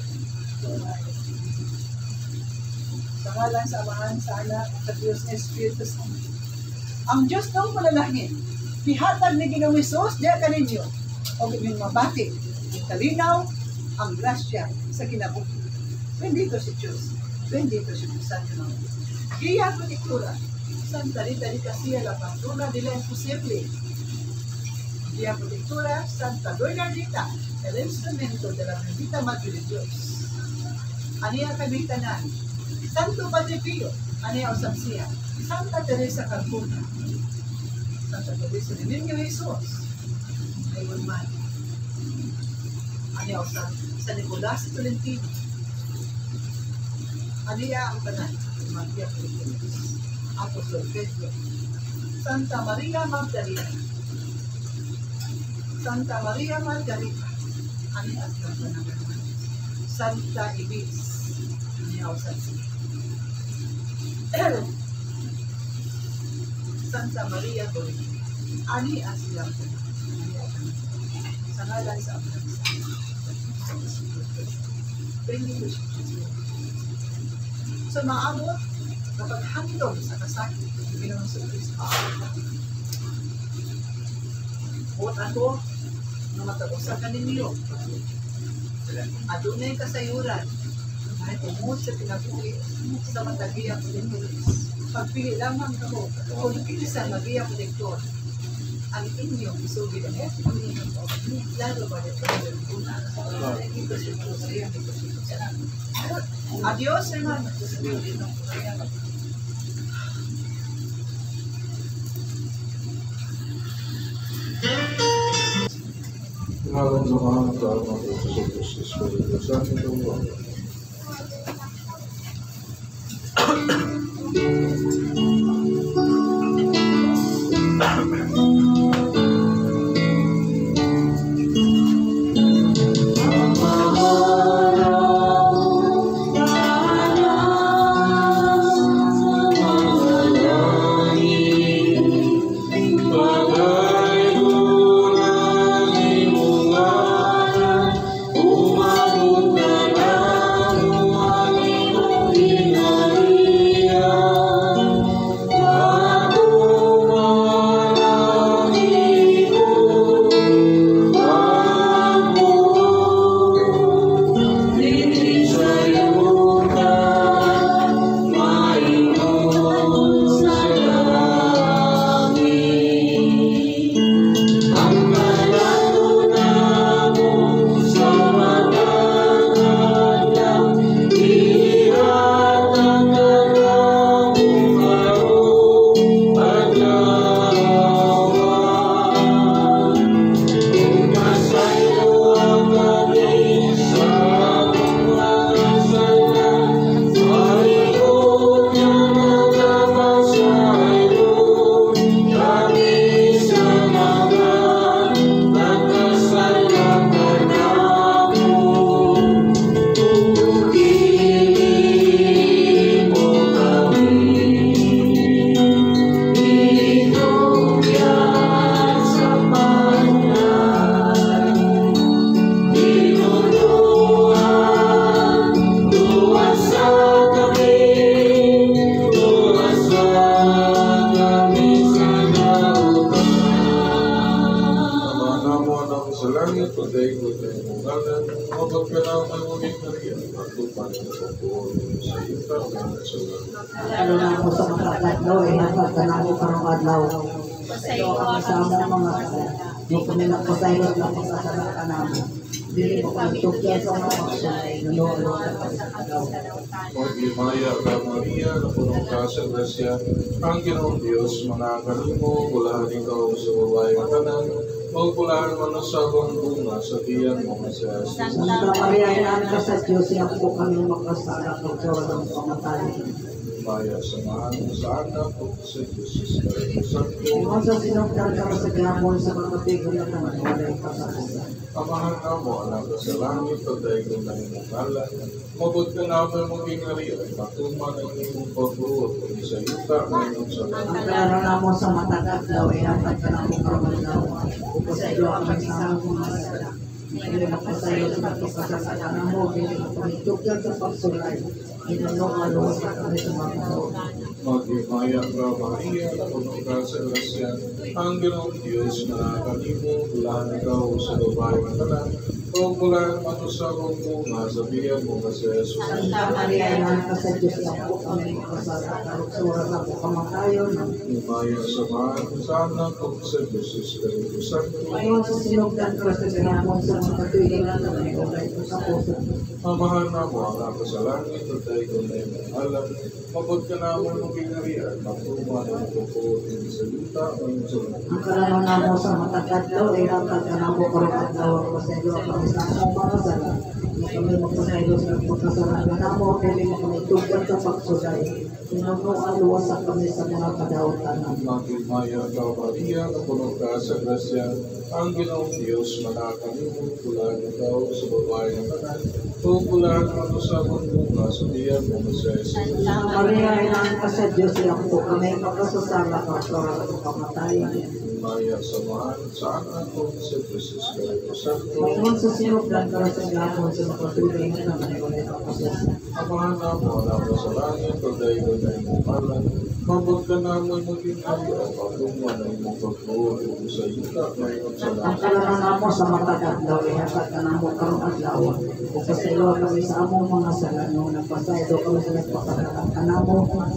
Sa ngalan, sa Amahan, sa Anak, sa Diyos na Espiritu Santo. Ang Diyos ng panalangin, pihatag ni Ginoong Hesus, diya ka ninyo, o yung mabati, yung kalinaw, ang grasya sa kinabuhi. Bendito si Diyos, bendito si Diyos Santo ng Diyos. Kaya ko tikura, Santa Rita di Casilla, la patrona de la imposible. Kaya ko tikura, Santa Bernardita, el instrumento de la bendita Madre de Dios. Aniya kabitanan, Santo Padre Pio, aniya osapsiya, Santa Teresa Calcutta, Santa Teresa de Niño Jesus, ayun man. Aniya San Nicolas Tolentino, aniya ang tanan, Maria Filipinas, Apostol Pedro, Santa Maria Magdalena, Santa Maria Margarita, Ani at nagpanagalan. Santa Ibis. Niyaw Santa Maria Goy. Ani asilang sa ngalan sa Ama ng Benedict. So maabot kapag handog sa kasakit ng Ginoong Kristo. Buot ako na matag-usa ka ninyo. Adunay kasayuran ay tumod sa pinabuhi sa matagiyang protektoris. Pagpili lamang ako kung kinsa magiyang protektor ang inyong isugid ang lalo ba nito adios hermano. Ngalan sa mga tama ko sa Diyos, Espiritu Santo. Lalo na ako sa matatlaw, hatag ka na ako karong adlaw. Ito ang kasama ng mga hindi kami nagpasayot lang sa kasalanan namin. Dili ko kami tukyan sa mga pagsunay. Lalo sa adlaw. Magimaya ka Maria, na punong ka sa grasya, ang Ginoong Diyos, manangaling mo, bulahan ikaw sa babae ng tanan, magpulahan mo na sa akong bunga sa tiyan mo si Jesus. Santa Maria, inaan ka sa Diyos, siya po kami makasala ng kawalan ng pamatayan. Maya, samahan mo sa anak o sa Jesus Espiritu Santo. Kung sa sinungkang ka sa gamon sa mga tigol na naman, walay kasakusan. Amahan ka mo, anak ka sa langit, pagday ko na iyong ngalan. Mabot ka namin maging ariyan, matuman ang iyong pagbuot, kung sa yuta ngayon sa langit. Ang kaya na mo sa matatlaw, hatag ka na ako karong adlaw. Kung sa iyo ang isang mga sala. Hindi magpasayo sa pagkakasalanan mo, hindi magpanitukyan sa pagsulay. Inunong-aluwas ka kami sa mga tao. Magimaya ka Maria, na punong ka sa grasya, ang Ginoong Diyos, manangaling mo, bulahan ikaw sa babae ng tanan, bulahan mo sa akong bunga sa tiyan mo si Jesus. Santa Maria, inaan ka sa Diyos, siya po kami makasala. Karuksura na po kamatayon. Magimaya samahan mo sa anak o sa Diyos Espiritu Santo. Ngayon sa sinugdan ka sa ginamon sa mga katuigan na may ulay ko sa puso. Amahan na mo ang ako sa langit at tayo ko na iyong alam. Mabot ka naman maging ariyan, matuman ang pupuotin sa yuta o yung sunod. Ang kalano na mo sa matatlaw, hatag ka na mo karong adlaw. Kung sa iyo ang isang mga sala. Hindi kami magpasaya magpasaylo sa pagkasalanan namo, dili mo kami tugod sa pagsulay. Tinunuan luwasan kami sa mga kadautan. Magimaya ka, Maria, na puno ka sa grasya, ang Ginoong Diyos, manakalimot, pulaan ikaw sa babae ng kanan, o pulaan mo sa mundo nga, sabihan mo sa Jesus. Maria, inaan ka sa Diyos, ilang po kami magkasasala ka sa kamatayan. Maya samahan sa anak ko sa Jesus Christ. Mayroon sa sinublan ka sa gapon sa patuloy na naman ko na ipapasasa. Amahan na mo na sa langit, pagday ko na imong kalan, mabot ka na mo maging ari at pagluman na imong pagluwa o sa ita ngayon sa Ang langit. kalaman namo sa matag-adlaw, ihatag ka namo karong adlaw. O pasaylo kami sa among mga salano, nagpasaylo kami sa nagpakalakan ka namo,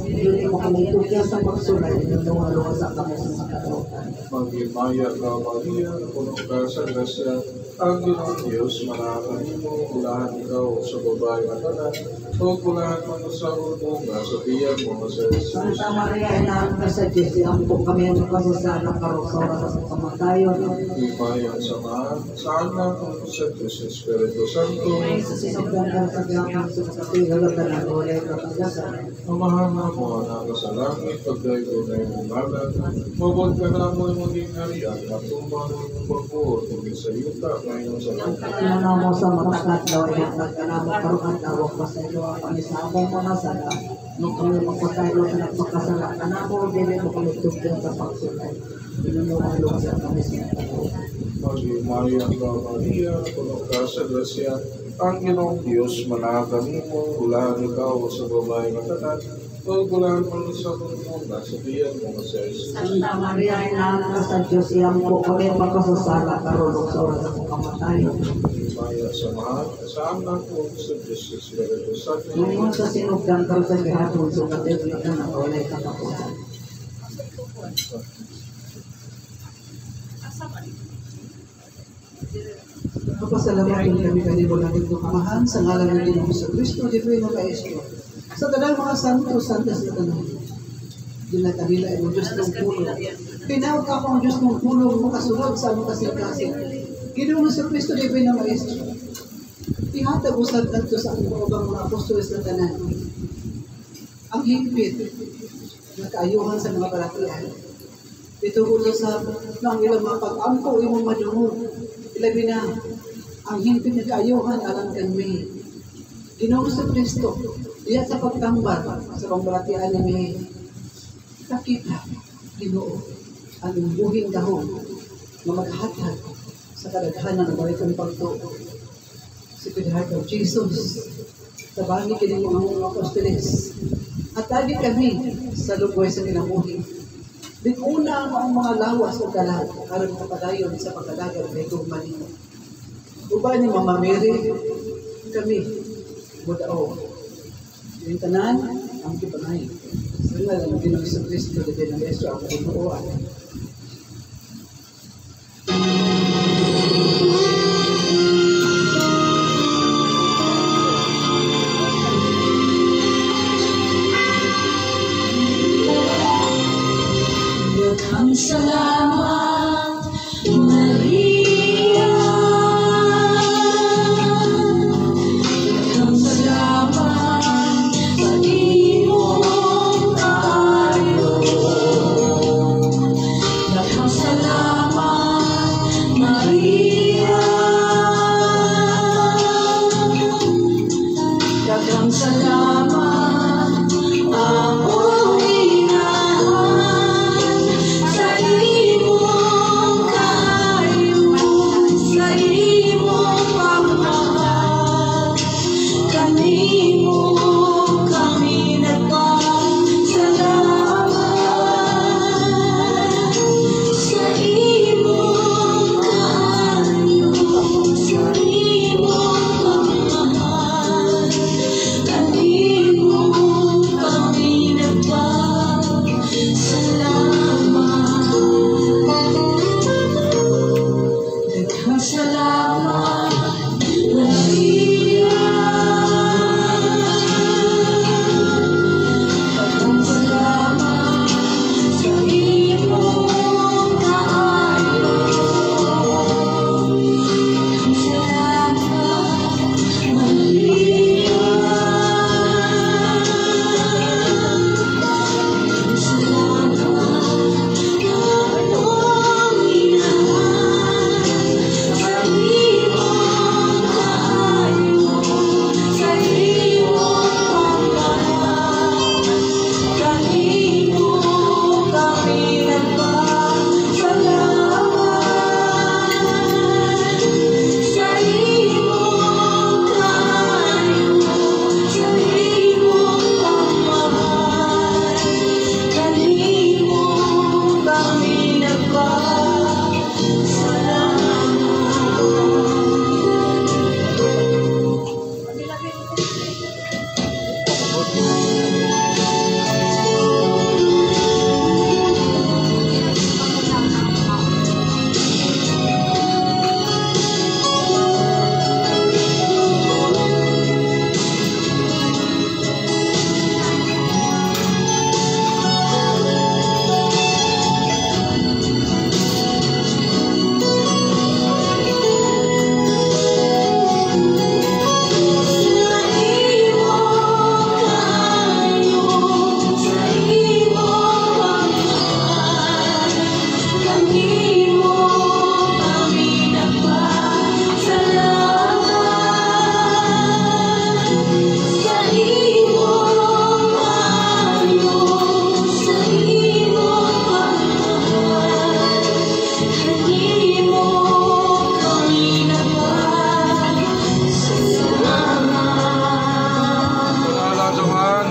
hindi mo kami itugyan sa pagsulay, inunuha sa kami sa makadautan. Magimaya ka, Maria, puno ka sa grasya, ang Ginoong Diyos, manakalimot mo, pulahan ikaw sa babae ng kanan, o pulahan mo sa mundo nga, sabihan mo sa Jesus. Santa Maria, inaan ka sa Diyos, ilang po kami ang kasasala karong sa oras sa kamatayon. Imayang samahan sa anak ko sa Diyos Espiritu Santo. Sa sinublan ka sa gapon sa patuloy na ulay kapagasan. Amahan na mo na sa langit, pagday ko na yung umalan, mabot ka na mo yung maging harian, at tumano yung pagbuot, kung sa yuta, ngayon sa langit. Ano mo sa matag-adlaw, ihatag ka namo karong adlaw, pasaylo kami sa among mga sala. Nung kami magpasaylo sa nagpakasala ka namo, dili mo kami tugyan sa pagsulay. Inunuan luwasan kami sa makadautan. Magimaya ka, Maria, puno ka sa grasya, ang Ginoong Diyos, manakalimot, pulahan ikaw sa babae ng kanan, o pulahan mo sa mundo nga, sabihan mo sa Jesus. Santa Maria, inaan ka sa Diyos, iyang po kami magkasasala karong sa oras sa kamatayon. Maya samahan sa anak ko sa Diyos Espiritu Santo. Ngayon sa sinubdan ka sa gihapon sa patuloy na ulay katapusan. Papasalamatin kami kanimo natin ng Amahan sa ngalan ng Ginoong sa Kristo, di po yung Maestro. Sa tanang mga santo, santas na tanang. Dila kanila ang Diyos ng puno. Pinawag ka akong Diyos ng puno, makasunod sa among kasing-kasing. Ginoong sa Kristo, di po yung Maestro. Ihatag usad nato sa akong mga apostoles na tanan. Ang higpit na kaayuhan sa mga balatian. Ito ulo sa ng ilang mga pag-ampo, imong madungo. Ilabi na, ang higpit na kaayuhan alam kami. Ginoong sa Kristo, diya sa pagtambal sa pambalatian ni May, nakita, Ginoo, ang buhing dahon na maghatag sa kadaghanan ng balikang pagtuo. Si the heart of Jesus, sa bagay kini mga apostoles. At lagi kami sa lugoy sa kinabuhi. Di una ang mga lawas o kalag, aron kapadayon sa pagkadagan may gugmanin. Uba ni Mama Mary, kami, budao. Yung tanan, ang kipanay. Sa nga lang, Ginoong sa Kristo, di din ang Yeso, ang kinuuan. Salamat, Maria. Daghang salamat sa imong kaayo.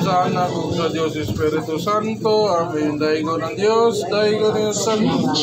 sa Anak, ug sa Dios Espiritu Santo. Amen. Daigo ng Dios, daigo ng Santo.